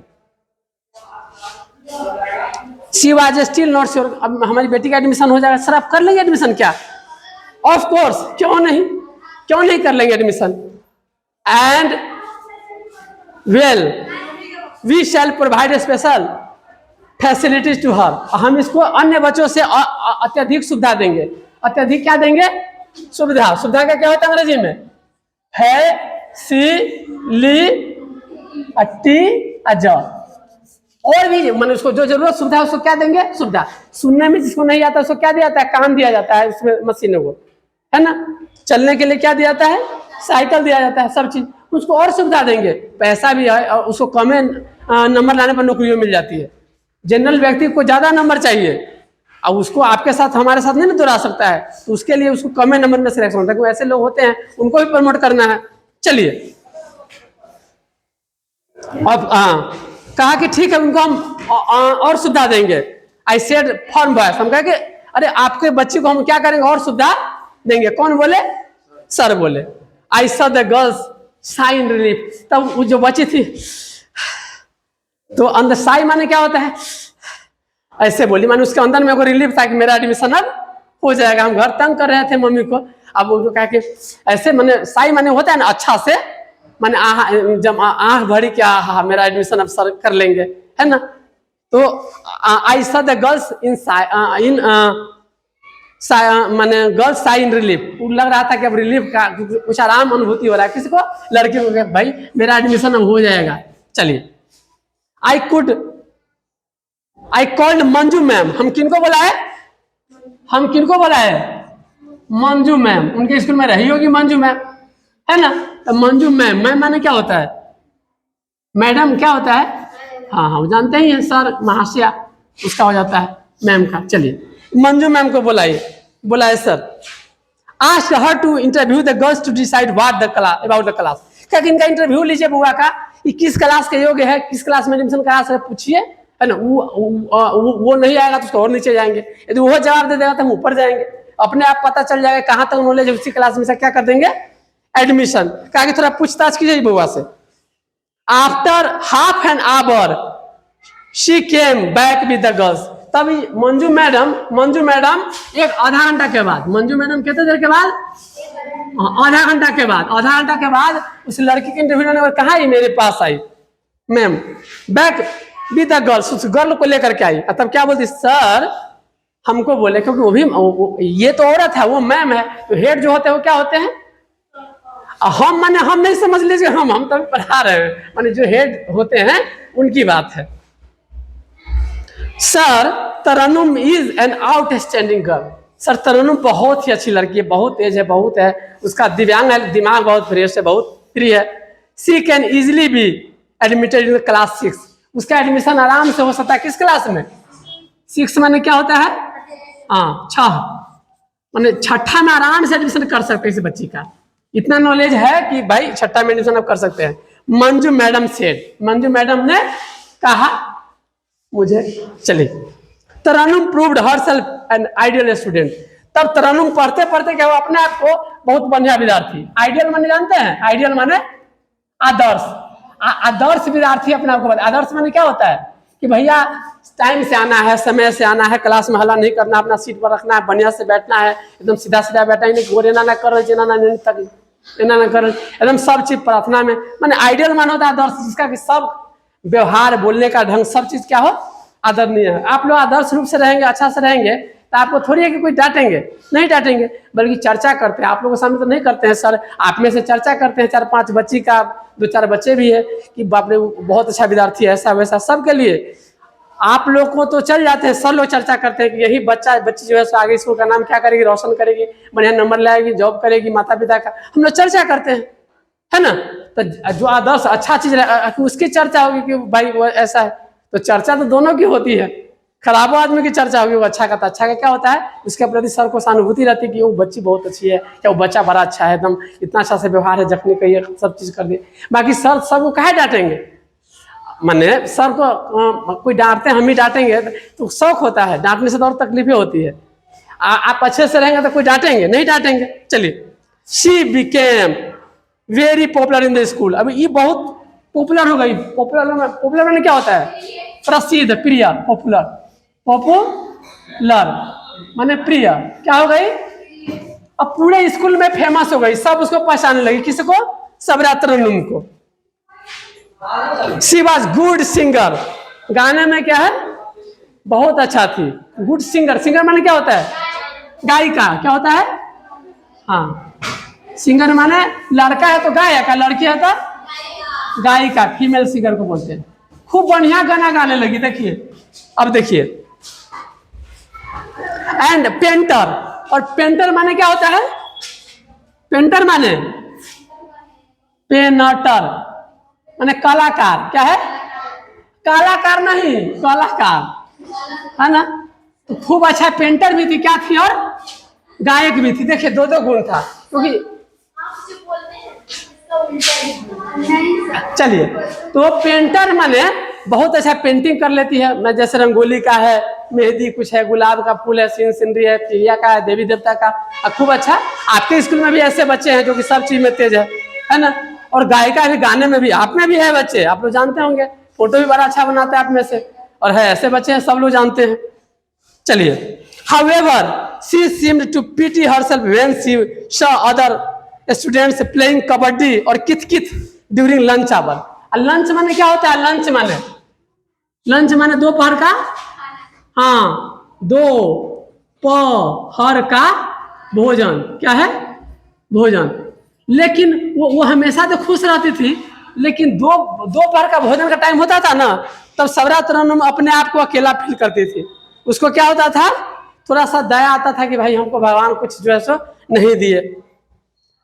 Speaker 1: She was still not sure, अब हमारी बेटी का एडमिशन हो जाएगा, सर आप कर लेंगे एडमिशन क्या, ऑफ कोर्स, क्यों नहीं कर लेंगे एडमिशन। And well we shall provide special facilities to her, हम इसको अन्य बच्चों से अत्यधिक सुविधा देंगे। अत्यधिक क्या देंगे, सुविधा। सुविधा का क्या होता है अंग्रेजी में, है सी ली टी अज, और भी मैंने उसको जो जरूरत सुविधा उसको क्या देंगे, सुविधा। सुनने में जिसको नहीं आता उसको क्या दिया जाता है, काम दिया जाता है उसमें मशीनों को, है ना। चलने के लिए क्या दिया जाता है, साइकिल दिया जाता है, सब चीज उसको और सुविधा देंगे। पैसा भी है और उसको कम नंबर लाने पर नौकरियों मिल जाती है। जनरल व्यक्ति को ज्यादा नंबर चाहिए, अब उसको आपके साथ हमारे साथ नहीं दोहरा सकता है, तो उसके लिए उसको कम नंबर में सिलेक्शन होता है। ऐसे लोग होते हैं, उनको भी प्रमोट करना है। चलिए अब कहा कि ठीक है उनको हम और सुविधा देंगे। आई सेड फॉर्म बॉयस, हम कहे कि अरे आपके बच्चे को हम क्या करेंगे, और सुविधा देंगे। कौन बोले, सर बोले। I saw the girls Sai in relief, तब वो जो बची थी, तो अंदर साई माने क्या होता है, ऐसे बोली, माने उसके अंदर में को रिलीफ था कि मेरा एडमिशन अब हो जाएगा, हम घर तंग कर रहे थे मम्मी को। अब वो कहा कि ऐसे मैंने साई माने होता है ना अच्छा से, मैंने जब आँख भरी क्या मेरा एडमिशन अब सर कर लेंगे, है ना। तो I saw the girls in मैंने गर्ल्स साई इन रिलीफ, लग रहा था कि अब रिलीफ का कुछ आराम अनुभूति हो रहा है किसी को, लड़की को, भाई मेरा एडमिशन अब हो जाएगा। चलिए, आई कॉल्ड मंजू मैम, हम किनको बुलाए, हम किनको बुलाए, मंजू मैम, उनके स्कूल में रही होगी मंजू मैम, है ना। तो मंजू मैम, मैम माने क्या होता है, मैडम क्या होता है, हाँ हाँ जानते ही हैं, सर महाशया उसका हो जाता है मैम का। चलिए, मंजू मैम को बुलाए sir. Ask her to interview the girls to decide what the class about the class, क्या इनका इंटरव्यू लीजिए बुआ का, ये किस क्लास के योग्य है, किस क्लास में एडमिशन करा सके पूछिए, है ना। वो नहीं आएगा तो उसको और नीचे जाएंगे, यदि वो जवाब दे देगा तो हम ऊपर जाएंगे, अपने आप पता चल जाएगा कहाँ तक नॉलेज है, उसी क्लास में से क्या कर देंगे एडमिशन। कहा कि थोड़ा पूछताछ कीजिए बुआ से। After half an hour she came back with the girls, तभी मंजू मैडम एक आधा घंटा के बाद, मंजू मैडम कितने देर के बाद, आधा घंटा के बाद उस लड़की के इंटरव्यू लेने कहा ही मेरे पास आई ma'am, back with the girls, उस गर्ल को लेकर के आई। तब क्या बोलती, सर हमको बोले, क्योंकि वो भी ये तो औरत है, वो मैम है, तो हेड जो होते हैं वो क्या होते हैं, हम नहीं समझ लीजिए, हम तो पढ़ा रहे हैं, माने जो हेड होते हैं उनकी बात है। Sir Tarannum is an outstanding girl, sir Tarannum बहुत ही अच्छी लड़की है, बहुत तेज है, बहुत है, उसका दिव्यांग है, दिमाग बहुत फ्रेश है, बहुत फ्री है। She can easily be admitted in class 6, उसका एडमिशन आराम से हो सकता है किस क्लास में, 6 माने क्या होता है, हाँ 6, माने छठा में आराम से एडमिशन कर सकते हैं इस बच्ची का, इतना नॉलेज है कि भाई छठा में एडमिशन आप कर सकते हैं। Manju madam said, Manju madam ने कहा मुझे। चलिए, Tarannum proved herself an ideal student, तब तरन्नुम पढ़ते पढ़ते क्या हुआ, अपने आप को बहुत बढ़िया विद्यार्थी, आइडियल माने जानते हैं, आइडियल माने आदर्श विद्यार्थी अपने आप को। आदर्श माने क्या होता है कि भैया टाइम से आना है, समय से आना है, क्लास में हल्ला नहीं करना, अपना सीट पर रखना है, बढ़िया से बैठना है, एकदम सीधा सीधा बैठना, नहीं गोरे ना कर ना कर, एकदम सब चीज प्रार्थना में, माने आइडियल मान होता है आदर्श, जिसका कि सब व्यवहार बोलने का ढंग सब चीज क्या हो, आदरणीय है। आप लोग आदर्श रूप से रहेंगे, अच्छा से रहेंगे, तो आपको थोड़ी है कि कोई डांटेंगे, नहीं डांटेंगे, बल्कि चर्चा करते हैं, आप लोगों के सामने तो नहीं करते हैं सर, आप में से चर्चा करते हैं, 4-5 बच्ची का, 2-4 बच्चे भी है कि बाप रे बहुत अच्छा विद्यार्थी है, ऐसा वैसा, सबके लिए आप लोग को तो चल जाते हैं, सब लोग चर्चा करते हैं कि यही बच्ची जो है सो आगे स्कूल का नाम क्या करेगी, रोशन करेगी, बढ़िया नंबर लाएगी, जॉब करेगी, माता पिता का हम लोग चर्चा करते हैं, है ना। तो जो आदर्श अच्छा चीज उसकी चर्चा होगी कि भाई वो ऐसा है, तो चर्चा तो दोनों की होती है, खराब आदमी की चर्चा होगी, वो अच्छा का, तो अच्छा का क्या होता है, उसके प्रति सर को सहानुभूति रहती है कि वो बच्ची बहुत अच्छी है, या वो बच्चा बड़ा अच्छा है, एकदम इतना अच्छा से व्यवहार है, जखनी कहिए सब चीज कर दी। बाकी सर सबको काहे डांटेंगे, माने सर को कोई डांटते हैं, हम ही डांटेंगे तो शौक होता है, डांटने से तो और तकलीफें होती है। आप अच्छे से रहेंगे तो कोई डांटेंगे, नहीं डांटेंगे। चलिए, she became very popular in the school, अभी ये बहुत पॉपुलर हो गई। पॉपुलर में क्या होता है, प्रसिद्ध, प्रिय, पॉपुलर माने प्रिय, क्या हो गई, अब पूरे स्कूल में फेमस हो गई, सब उसको पहचानने लगी, किसको, सबरा तरन्नुम को। शी वॉज गुड सिंगर, गाने में क्या है, बहुत अच्छा थी, गुड सिंगर, सिंगर माने क्या होता है, गायिका, क्या होता है, हाँ सिंगर माने लड़का है तो गायक, लड़की है तो गायिका, फीमेल सिंगर को बोलते हैं। खूब बढ़िया गाना गाने लगी, देखिए अब देखिए। एंड पेंटर, और पेंटर माने क्या होता है, पेंटर माने पेनटर माने कलाकार, क्या है, कलाकार नहीं कलाकार, है ना। तो खूब अच्छा पेंटर भी थी, क्या थी, और गायक भी थी। देखिए 2-2 गुण था, क्योंकि चलिए, तो पेंटर माने बहुत अच्छा पेंटिंग कर लेती है, मैं जैसे रंगोली का है, मेहंदी कुछ है, गुलाब का फूल है, सीनरी है, चिड़िया का है, देवी देवता का, खूब अच्छा। आपके स्कूल में भी ऐसे बच्चे हैं जो कि सब चीज में तेज है ना। और गायिका भी, गाने में भी, आप में भी है बच्चे, आप लोग जानते होंगे, फोटो भी बड़ा अच्छा बनाते हैं आप में से, और है ऐसे बच्चे हैं, सब लोग जानते हैं। चलिए, however she seemed to pity herself when she saw other students playing kabaddi or kit kit during lunch hour. Lunch माने क्या होता है? लंच माने दोपहर का, हाँ, दोपहर का भोजन। क्या है? भोजन। लेकिन वो हमेशा तो खुश रहती थी, लेकिन दोपहर का भोजन का टाइम होता था ना, तब सबरा तरन्नुम अपने आप को अकेला फील करती थी। उसको क्या होता था? थोड़ा सा दया आता था कि भाई हमको भगवान कुछ जो है सो नहीं दिए,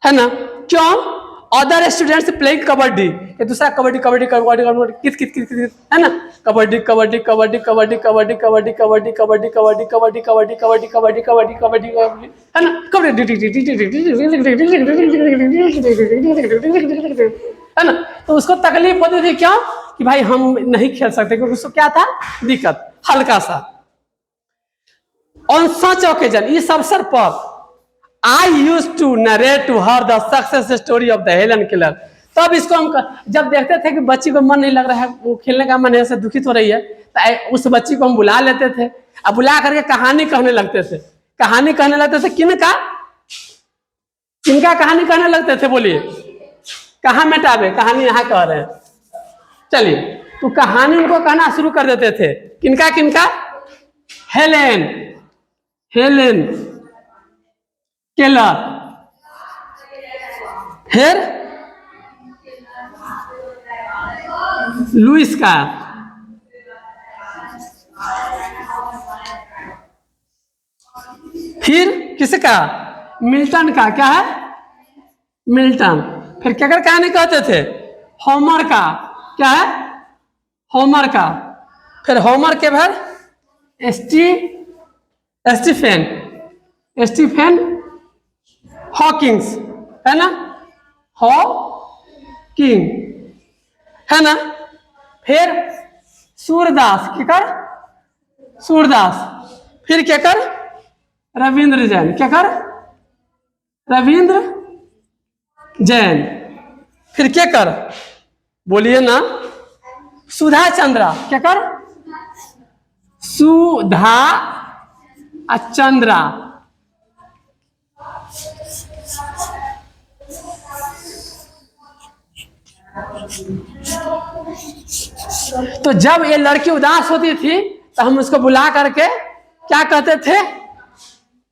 Speaker 1: है ना। क्यों? अदर स्टूडेंट्स प्लेइंग कबड्डी, दूसरा कबड्डी कबड्डी कबड्डी कबड्डी कित कित कित कित, है ना। कबड्डी कबड्डी कबड्डी कबड्डी कबड्डी कबड्डी कबड्डी कबड्डी कबड्डी कबड्डी कबड्डी कबड्डी कबड्डी कबड्डी कबड्डी, है ना। कबड्डी, है ना। तो उसको तकलीफ होती थी, क्यों? कि भाई हम नहीं खेल सकते, क्योंकि उसको क्या था? दिक्कत हल्का सा। ऑन सच ओकेजन, इस अवसर पर I used to narrate to her the success story of the Helen Keller. तब इसको हम जब देखते थे कि बच्ची को मन नहीं लग रहा है, वो खेलने का मन ऐसे दुखित हो रही है, तो उस बच्ची को हम बुला लेते थे, अब बुला करके कहानी कहने लगते थे। कहानी कहने लगते थे किनका कहानी कहने लगते थे? बोलिए, कहाँ मेटावे? कहानी यहाँ कह रहे हैं। चलिए, तो कहानी उनको कहना शुरू कर देते थे। किनका? Helen Keller. फिर लुइस का, फिर किसका? मिल्टन का। क्या है? मिल्टन। फिर क्या कर कहानी कहते थे? होमर का। क्या है? होमर का। फिर होमर के बाद स्टीफेन हॉकिंग्स, है ना। हॉकिंग, है ना। फिर सूरदास। क्या कर? सूरदास। फिर क्या कर? रविंद्र जैन। क्या कर? रविंद्र जैन। फिर क्या कर? बोलिए ना। सुधा चंद्रा। क्या कर? सुधा चंद्रा। तो जब ये लड़की उदास होती थी तो हम उसको बुला करके क्या कहते थे?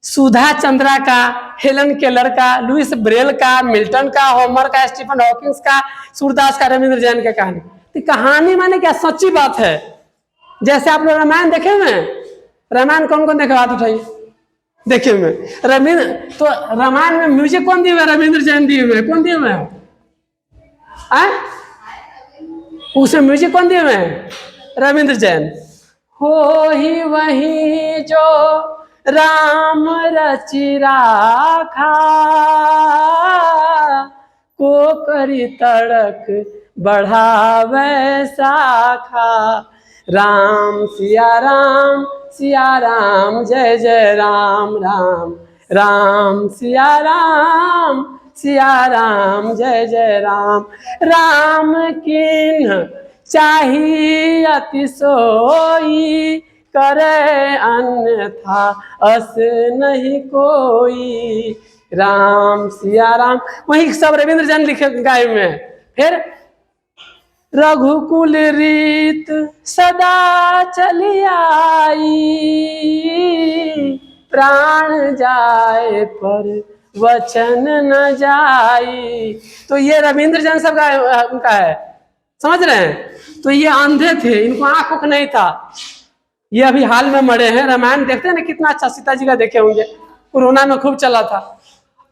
Speaker 1: सुधा चंद्रा का, हेलन केलर का, लुइस ब्रेल का, मिल्टन का, होमर का, स्टीफन हॉकिंग्स का, सूरदास का, रविंद्र जैन का कहानी। तो कहानी माने क्या? सच्ची बात है। जैसे आप लोग रामायण देखे हुए हैं? रामायण कौन कौन देखे? हाथ उठाइए। देखे हुए रविंद्र, तो रामायण में म्यूजिक कौन दिए हुए? रविंद्र जैन दिए हुए। कौन दिए हुए हैं? उसमें म्यूजिक कौन दिए हुए हैं? रविंद्र जैन। हो ही वही जो राम रचि राखा, को करी तड़क बढ़ावे शाखा। राम सिया राम जय जय राम राम, राम सिया राम जय जय राम। राम किन्ह चाहिए अति सोई, करे अन्यथा अस नहीं कोई। राम सिया राम, वही सब रविंद्र जैन लिखे गाए हुए हैं। फिर रघुकुल रीत सदा चली आई, प्राण जाए पर वचन न जाई। तो ये रविंद्र जैन सब का उनका है, समझ रहे हैं। तो ये अंधे थे, इनको आंख उख नहीं था, ये अभी हाल में मरे हैं। रामायण देखते हैं ना कितना अच्छा, सीता जी का देखे होंगे, कोरोना में खूब चला था।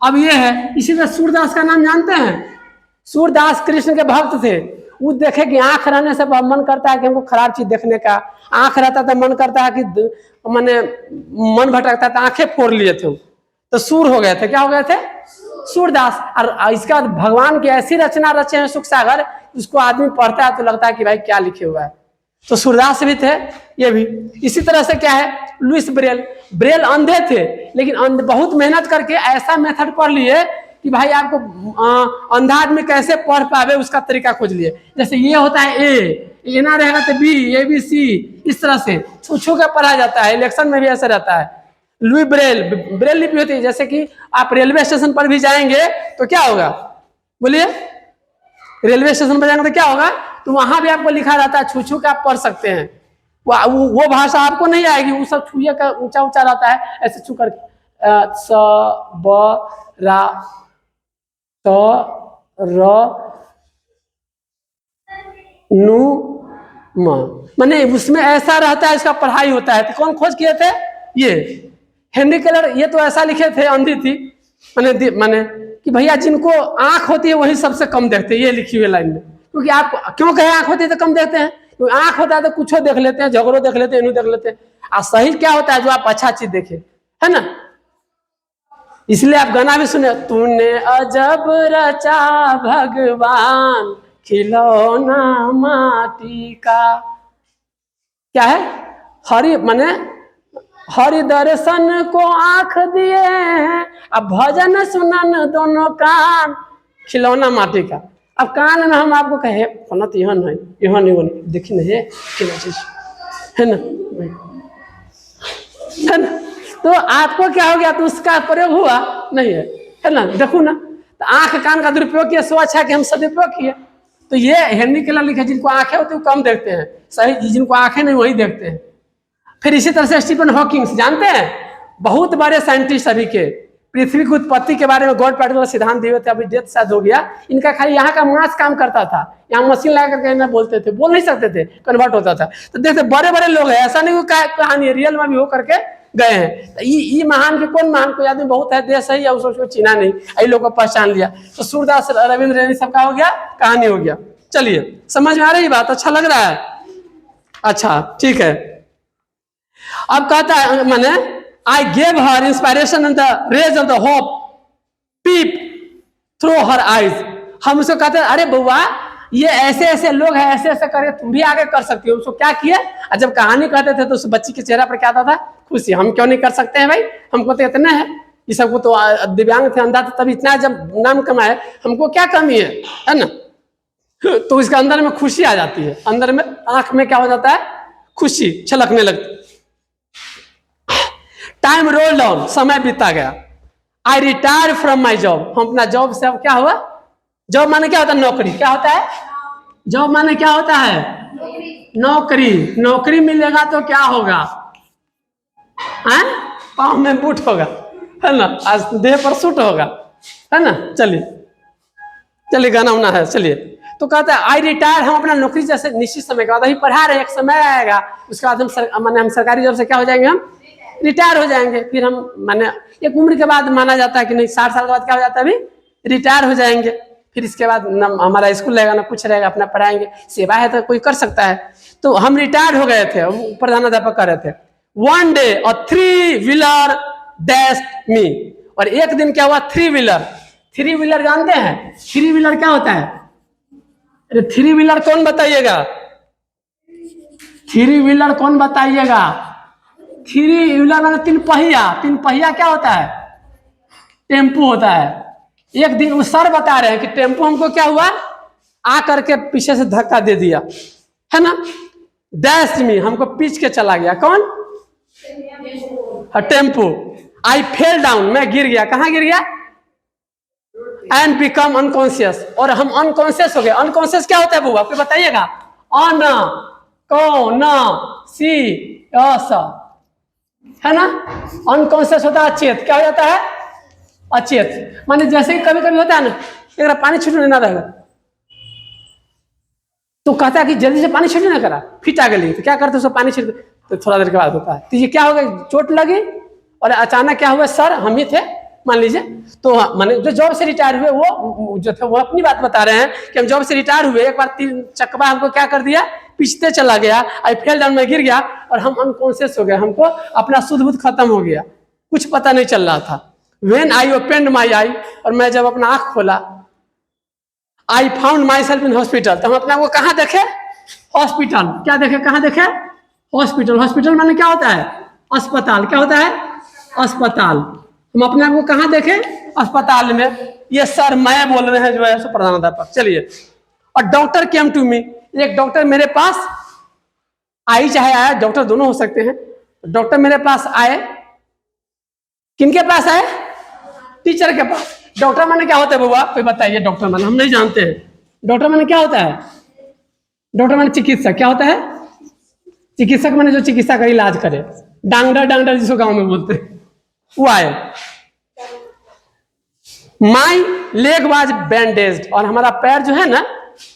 Speaker 1: अब ये है। इसी तरह सूरदास का नाम जानते हैं? सूरदास कृष्ण के भक्त थे। वो देखे कि आंख रहने से मन करता है कि हमको खराब चीज देखने का, आंख रहता तो मन करता है कि मैंने मन भटकता था, आंखें फोड़ लिए थे, तो सूर हो गए थे। क्या हो गए थे? सूरदास। और इसका भगवान की ऐसी रचना रचे हैं सुख सागर, उसको आदमी पढ़ता है तो लगता है कि भाई क्या लिखे हुआ है। तो सूरदास भी थे, ये भी। इसी तरह से क्या है? लुइस ब्रेल अंधे थे, लेकिन बहुत मेहनत करके ऐसा मेथड पढ़ लिए कि भाई आपको अंधा आदमी कैसे पढ़ पावे उसका तरीका खोज लिए। जैसे ये होता है ए ना रहेगा तो बी, ABC, इस तरह से छू छू के पढ़ा जाता है। इलेक्शन में भी ऐसा रहता है। लुई ब्रेल, ब्रेल लिपि होती है। जैसे कि आप रेलवे स्टेशन पर भी जाएंगे तो क्या होगा, बोलिए, रेलवे स्टेशन पर जाएंगे तो क्या होगा, तो वहां भी आपको लिखा रहता है, छू छू के आप पढ़ सकते हैं। वो भाषा आपको नहीं आएगी, वो सब छुए का ऊंचा ऊंचा रहता है, ऐसे छू करके स ब रा त र नु म, माने उसमें ऐसा रहता है, इसका पढ़ाई होता है। तो कौन खोज किए थे, ये हेनरी केलर। ये तो ऐसा लिखे थे, अंधी थी, माने कि भैया जिनको आंख होती है वही सबसे कम देखते हैं, ये लिखी हुई लाइन में। क्योंकि आप क्यों कहे आंख होती है तो कम देखते हैं, क्योंकि आंख होता है तो कुछ देख लेते हैं, झगड़ो देख लेते हैं, इन्हें देख लेते हैं। और सही क्या होता है, जो आप अच्छा चीज देखे, है ना। इसलिए आप गाना भी सुने, तूने अजब रचा भगवान खिलौना माटी का, क्या है, हरि माने हरि दर्शन को आंख दिए हैं, अब भजन सुनन दोनों कान खिलौना माटी का। अब कान में हम आपको कहे फना तो यहाँ नहीं, यहाँ नहीं, देखी नहीं क्या चीज है ना, है ना। तो आपको क्या हो गया, तो उसका प्रयोग हुआ नहीं है ना। देखो ना, तो आंख कान का दुरुपयोग किया, सो अच्छा कि हम सदुपयोग किए। तो ये हेनरी केलर लिखे, जिनको आंखें होती है वो कम देखते हैं, सही, जिनको आंखें नहीं वही देखते हैं। फिर इसी तरह से स्टीफन हॉकिंग्स, जानते हैं, बहुत बड़े साइंटिस्ट अभी के, पृथ्वी की उत्पत्ति के बारे में गॉड पार्टिकल सिद्धांत दिए थे, अभी डेथ शायद हो गया इनका। खाली यहाँ का मास काम करता था, यहाँ मशीन लगा करके ना बोलते थे, बोल नहीं सकते थे, कन्वर्ट होता था। तो देखते बड़े बड़े लोग हैं, ऐसा नहीं कहानी रियल में भी हो करके गए हैं। तो ये महान के कौन महान, कोई आदमी बहुत है, देश है, या उसको चिन्हा नहीं, ये लोग को पहचान लिया। तो सूरदास, रविंद्र, सबका हो गया, कहानी हो गया। चलिए, समझ में आ रही बात, अच्छा लग रहा है, अच्छा ठीक है। अब कहता है, मैंने I gave her inspiration and the rays of the hope peep through her eyes. हम उसको कहते हैं, अरे बुआ ये ऐसे ऐसे लोग हैं, ऐसे ऐसे करे, तुम भी आगे कर सकती हो। उसको क्या किया, और जब कहानी कहते थे तो उस बच्ची के चेहरा पर क्या आता था, खुशी। हम क्यों नहीं कर सकते हैं भाई, हमको तो इतना है, ये सबको तो दिव्यांग थे, अंधा था, तब इतना जब नाम कमाए, हमको क्या कमी है ना। तो इसके अंदर में खुशी आ जाती है, अंदर में आंख में क्या हो जाता है, खुशी छलकने लगती। टाइम रोल डाउन, समय बीता गया। I retire from my job, हम अपना जॉब से, अब क्या हुआ, जॉब माने क्या होता है, नौकरी। क्या होता है जॉब माने, क्या होता है नौकरी। नौकरी मिलेगा तो क्या होगा, पाँव में बूट होगा, है ना, आज देह पर सूट होगा, है ना। चलिए चलिए, गाना उना है, चलिए। तो कहता है आई रिटायर, हम अपना नौकरी जैसे निश्चित समय के बाद, अभी पढ़ा रहे, एक समय आएगा उसके बाद हम सरकारी जॉब से क्या हो जाएंगे, हम रिटायर हो जाएंगे। फिर हम माने एक उम्र के बाद माना जाता है कि नहीं, 60 साल के बाद क्या हो जाता है, अभी रिटायर हो जाएंगे। फिर इसके बाद ना हमारा स्कूल रहेगा ना कुछ रहेगा, अपना पढ़ाएंगे, सेवा है तो कोई कर सकता है। तो हम रिटायर हो गए थे, प्रधानाध्यापक कर रहे थे। वन डे अ 3 व्हीलर डैश मी, और एक दिन क्या हुआ, 3 व्हीलर। 3 व्हीलर जानते हैं, 3 व्हीलर क्या होता है, अरे 3 व्हीलर कौन बताइएगा, 3 व्हीलर कौन बताइएगा। 3 व्हीलर मतलब 3 पहिया। 3 पहिया क्या होता है, टेम्पू होता है। एक दिन वो सर बता रहे हैं कि टेम्पो हमको क्या हुआ, आ करके पीछे से धक्का दे दिया, है ना, डैश मी, हमको पीछ के चला गया। कौन, टेम्पो। आई फेल डाउन, मैं गिर गया, कहाँ गिर गया, एंड बिकम अनकॉन्शियस, और हम अनकॉन्शियस हो गए। अनकॉन्शियस क्या होता है बुआ, आपको बताइएगा, अन को न सी अस, है ना। अनकॉन्शियस होता है अचेत, क्या हो जाता है, अचेत। माने जैसे ही कभी कभी होता है ना, एक पानी छूटने ना रहेगा, तो कहता है कि जल्दी से पानी छीटने ना करा, फिट आ गई, तो क्या करते उसको पानी छीट, तो थोड़ा देर के बाद होता है। तो ये क्या हो गया, चोट लगी, और अचानक क्या हुआ, सर हम ही थे मान लीजिए, तो माने जो जॉब से रिटायर हुए वो जो थे वो अपनी बात बता रहे हैं कि हम जॉब से रिटायर हुए, एक बार 3 चकवा हमको क्या कर दिया, पीछते चला गया, आई फेल डाउन में गिर गया, और हम अनकॉन्शियस हो गए, हमको अपना शुद्ध बुद्ध खत्म हो गया, कुछ पता नहीं चल रहा था। व्हेन आई ओपेंड माई आई, और मैं जब अपना आंख खोला, I found my self in hospital, तो हम अपना वो कहाँ देखे, हॉस्पिटल। क्या देखे, कहाँ देखे, हॉस्पिटल। हॉस्पिटल माने क्या होता है, अस्पताल। क्या होता है, अस्पताल। हम अपने आप को कहाँ देखे, अस्पताल में। ये सर मैं बोल रहे हैं जो है सो प्रधानाध्यापक। चलिए, और डॉक्टर केम टू मी, एक डॉक्टर मेरे पास आई, चाहे आया, डॉक्टर दोनों हो सकते हैं। डॉक्टर मेरे पास आए, किनके पास आए? टीचर के पास। डॉक्टर माने क्या होता है बुआ? कोई बताइए डॉक्टर माने, हम नहीं जानते हैं। डॉक्टर माने क्या होता है? डॉक्टर माने चिकित्सक। क्या होता है? चिकित्सक माने जो चिकित्सा का इलाज करे। डांगडर जिसको गांव में बोलते हैं, वो आए। माई लेग वाज बैंडेज, और हमारा पैर जो है ना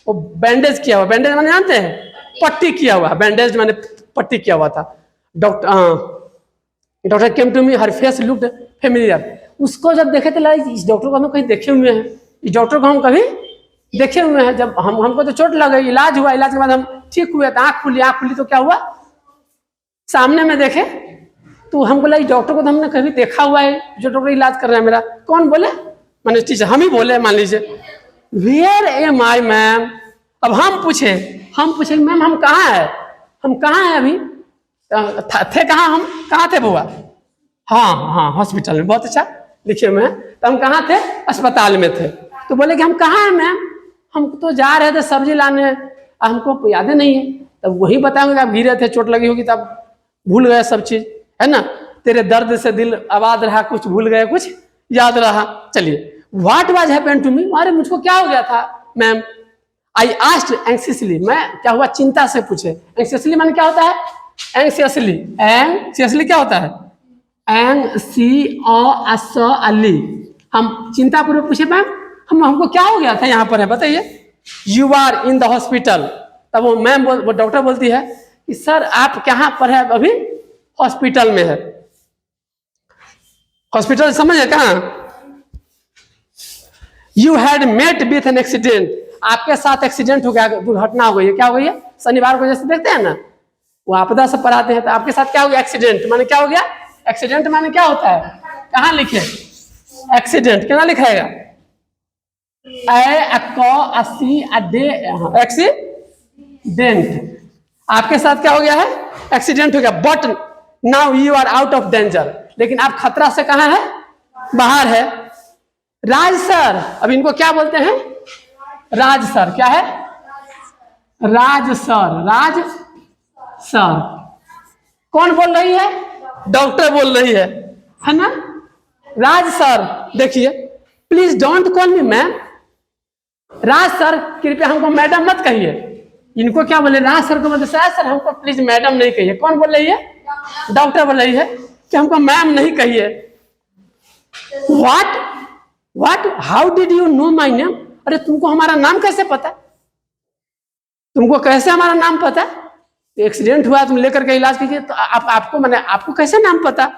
Speaker 1: वो बैंडेज किया हुआ। बैंडेज माने जानते हैं? पट्टी किया हुआ। बैंडेज माने पट्टी किया हुआ था। Doctor came to me, her face looked familiar. उसको जब देखे तो लगा इस डॉक्टर को हम कहीं देखे हुए हैं, इस डॉक्टर को हम कभी देखे हुए हैं। जब हमको तो चोट लग गई, इलाज हुआ, इलाज के बाद हम ठीक हुए, तो आँख खुली तो क्या हुआ, सामने में देखे तो हमको लगा डॉक्टर को तो हमने कभी देखा हुआ है, जो डॉक्टर इलाज कर रहा है मेरा। कौन बोले? मैंने टीचर, हम ही बोले मान लीजिए। Where am I ma'am? अब हम पूछे मैम हम कहाँ है, हम कहाँ हैं अभी? थे कहाँ, हम कहाँ थे बुआ? हाँ हॉस्पिटल में। बहुत अच्छा, लिखे हुए हैं। तो हम कहाँ थे? अस्पताल में थे। तो बोले कि हम कहाँ हैं मैम? हम तो जा रहे थे सब्जी लाने, हमको याद नहीं है। तब वही बताएंगे, आप गिरे थे, चोट लगी होगी, तब भूल गए सब चीज, है ना? तेरे दर्द से दिल आबाद रहा, कुछ भूल गए, कुछ याद रहा। चलिए, what was happened to me? अरे मुझको क्या हो गया था मैम? आई आस्क्ड एंग्जियसली, मैं क्या हुआ चिंता से पूछे। एंग्जियसली माने क्या होता है? एंग्जियसली क्या होता है? एंग्जियसली। हम चिंता पूर्वक पूछे मैम हमको क्या हो गया था, यहाँ पर है बताइए। You are in the hospital. तब वो मैम वो डॉक्टर बोलती है कि सर आप कहाँ पर है? अभी हॉस्पिटल में है। हॉस्पिटल समझे कहाँ? You had met with an accident, आपके साथ एक्सीडेंट हो गया, दुर्घटना हो गई है। क्या हो गई है? शनिवार को जैसे देखते हैं ना, वो आपदा से पढ़ाते हैं, तो आपके साथ क्या हो गया? एक्सीडेंट माने क्या हो गया? एक्सीडेंट माने क्या होता है? कहाँ लिखे एक्सीडेंट? क्या लिखाएगा? एक्सीडेंट। आपके साथ क्या हो गया है? एक्सीडेंट हो गया। But now you are out of danger, लेकिन आप खतरा से कहाँ है? बाहर है। राज सर, अब इनको क्या बोलते हैं? राज सर। क्या है? राज सर। राज सर कौन बोल रही है? डॉक्टर बोल रही है ना? राज सर देखिए, please don't call me ma'am. Raj sir कृपया हमको मैडम मत कहिए। इनको क्या बोले? राज सर को बोलते सर हमको प्लीज मैडम नहीं कहिए। कौन बोल रही है? डॉक्टर बोल रही है कि हमको मैम नहीं कहिए। What how did you know my name? अरे तुमको हमारा नाम कैसे पता? तुमको कैसे हमारा नाम पता? एक्सीडेंट हुआ, तुम लेकर के इलाज कीजिए, तो आपको कैसे नाम पता?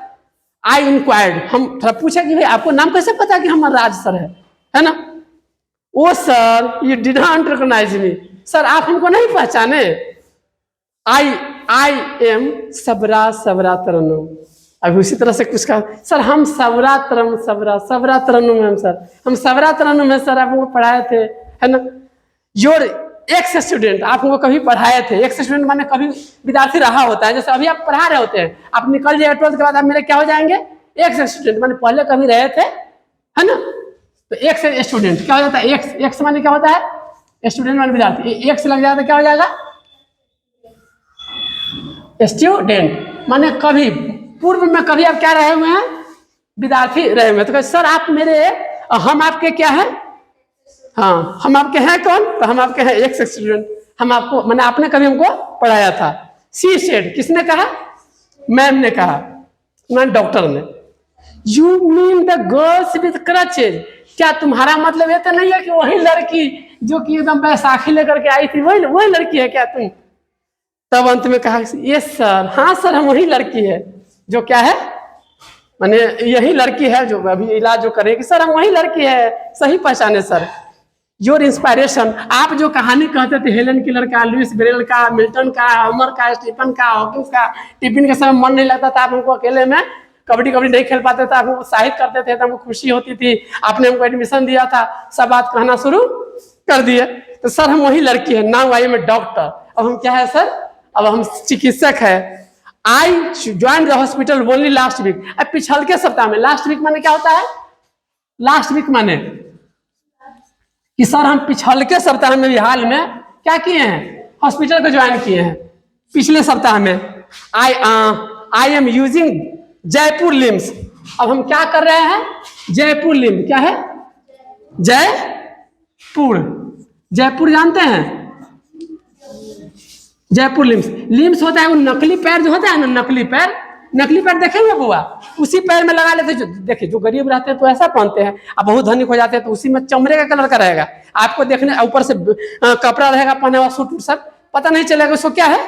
Speaker 1: आई इंक्वायर्ड, हम थोड़ा पूछा कि भाई आपको नाम कैसे पता कि हम राज सर है ना? Oh sir you did not recognise me, sir आप हमको नहीं पहचाने। I am Sabra Tarannum. अभी उसी तरह से कुछ कहा, सर हम सबरा तरन्नुम है सर, हम सबरा तरन्नुम है सर, आप हमको पढ़ाए थे, है ना? योर एक्स स्टूडेंट, आप हमको कभी पढ़ाए थे। एक्स स्टूडेंट माने कभी विद्यार्थी रहा होता है, जैसे अभी आप पढ़ा रहे होते हैं, आप निकल जाए 12th के बाद आप मेरे क्या हो जाएंगे? एक्स स्टूडेंट, माने पहले कभी रहे थे, है ना? तो एक्स स्टूडेंट क्या हो जाता है? एक्स माने क्या होता है? स्टूडेंट माने विद्यार्थी, एक्स लग जाता है क्या हो जाएगा? स्टूडेंट माने कभी पूर्व में कभी आप क्या रहे हुए हैं? विद्यार्थी रहे हुए। तो सर आप मेरे, हम आपके क्या है? हाँ हम आपके हैं कौन? तो हम आपके हैं एक्स स्टूडेंट, हम आपको माने आपने कभी हमको पढ़ाया था। सी सेड, किसने कहा? मैम ने कहा, डॉक्टर ने। You mean the girls with crutches, क्या तुम्हारा मतलब ये तो नहीं है कि वही लड़की जो कि एकदम बैसाखी लेकर के आई थी वही लड़की है क्या तुम? तब अंत में कहा यस सर, हाँ सर हम वही लड़की है जो क्या है, माने यही लड़की है जो अभी इलाज जो करेगी। सर हम वही लड़की है, सही पहचाने सर। योर इंस्पायरेशन, आप जो कहानी कहते थे हेलन किलर का, लुइस ब्रेल का, मिल्टन का, अमर का, स्टीफन का, हॉकिंस का, टिफिन के समय मन नहीं लगता था, आप हमको अकेले में कबड्डी नहीं खेल पाते थे, आप हमको उत्साहित करते थे तो हमको खुशी होती थी, आपने हमको एडमिशन दिया था, सब बात कहना शुरू कर दिए। तो सर हम वही लड़की है। Now I am a doctor, अब हम क्या है सर? अब हम चिकित्सक है। I join the hospital only last week, अब पिछल के सप्ताह में। लास्ट वीक माने क्या होता है? लास्ट वीक माने कि सर हम पिछल के सप्ताह में भी हाल में क्या किए हैं? हॉस्पिटल को ज्वाइन किए हैं पिछले सप्ताह में। आई एम यूजिंग जयपुर लिम्स, अब हम क्या कर रहे हैं, जयपुर लिम्ब, क्या है, जयपुर, जयपुर जानते हैं, जयपुर लिम्स। लिम्स होता है वो नकली पैर जो होता है ना, नकली पैर, नकली पैर देखेंगे बुआ, उसी पैर में लगा लेते। जो देखिए जो गरीब रहते हैं तो ऐसा पहनते हैं, अब बहुत धनिक हो जाते हैं तो उसी में चमड़े का कलर का रहेगा, आपको देखने ऊपर से कपड़ा रहेगा पहने हुआ सूट सब, पता नहीं चलेगा उसको क्या है,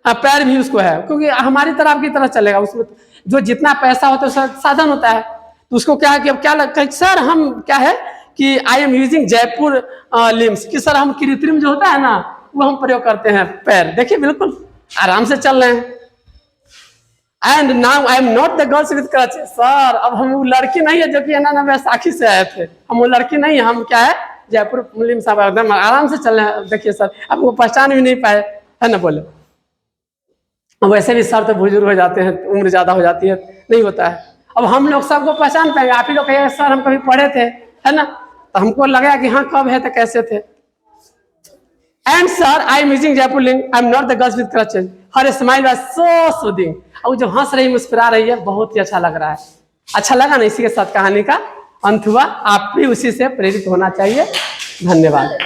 Speaker 1: पैर भी उसको है, क्योंकि हमारी तरह आपकी तरह चलेगा उसमें। जो जितना पैसा होता है साधन होता है, तो उसको क्या है कि अब क्या लगता है सर, हम क्या है कि आई एम यूजिंग जयपुर लिम्स, कि सर हम कृत्रिम जो होता है ना वो हम प्रयोग करते हैं पैर। देखिए बिल्कुल आराम से चल रहे हैं। And now I am not the girls with crutches, sir अब हम वो लड़की नहीं है जो कि ना वैसाखी से आए थे, हम वो लड़की नहीं है, हम क्या है जयपुर लिम्स, एकदम आराम से चल रहे हैं। देखिए सर आपको पहचान भी नहीं पाए, है ना, बोले। वैसे भी सर तो बुजुर्ग हो जाते हैं, उम्र ज्यादा हो जाती है, नहीं होता है। अब हम लोग सबको पहचान पाएंगे, आप ही लोग कहिए सर हम कभी पढ़े थे, है ना, तो हमको लगा कि हाँ कब है तो कैसे थे। And sir I am using Jaipur limb, I am not the girls with crutches, her smile was so soothing. और जो हंस रही मुस्कुरा रही है बहुत ही अच्छा लग रहा है। अच्छा लगा ना, इसी के साथ कहानी का अंत हुआ। आप भी उसी से प्रेरित होना चाहिए। धन्यवाद।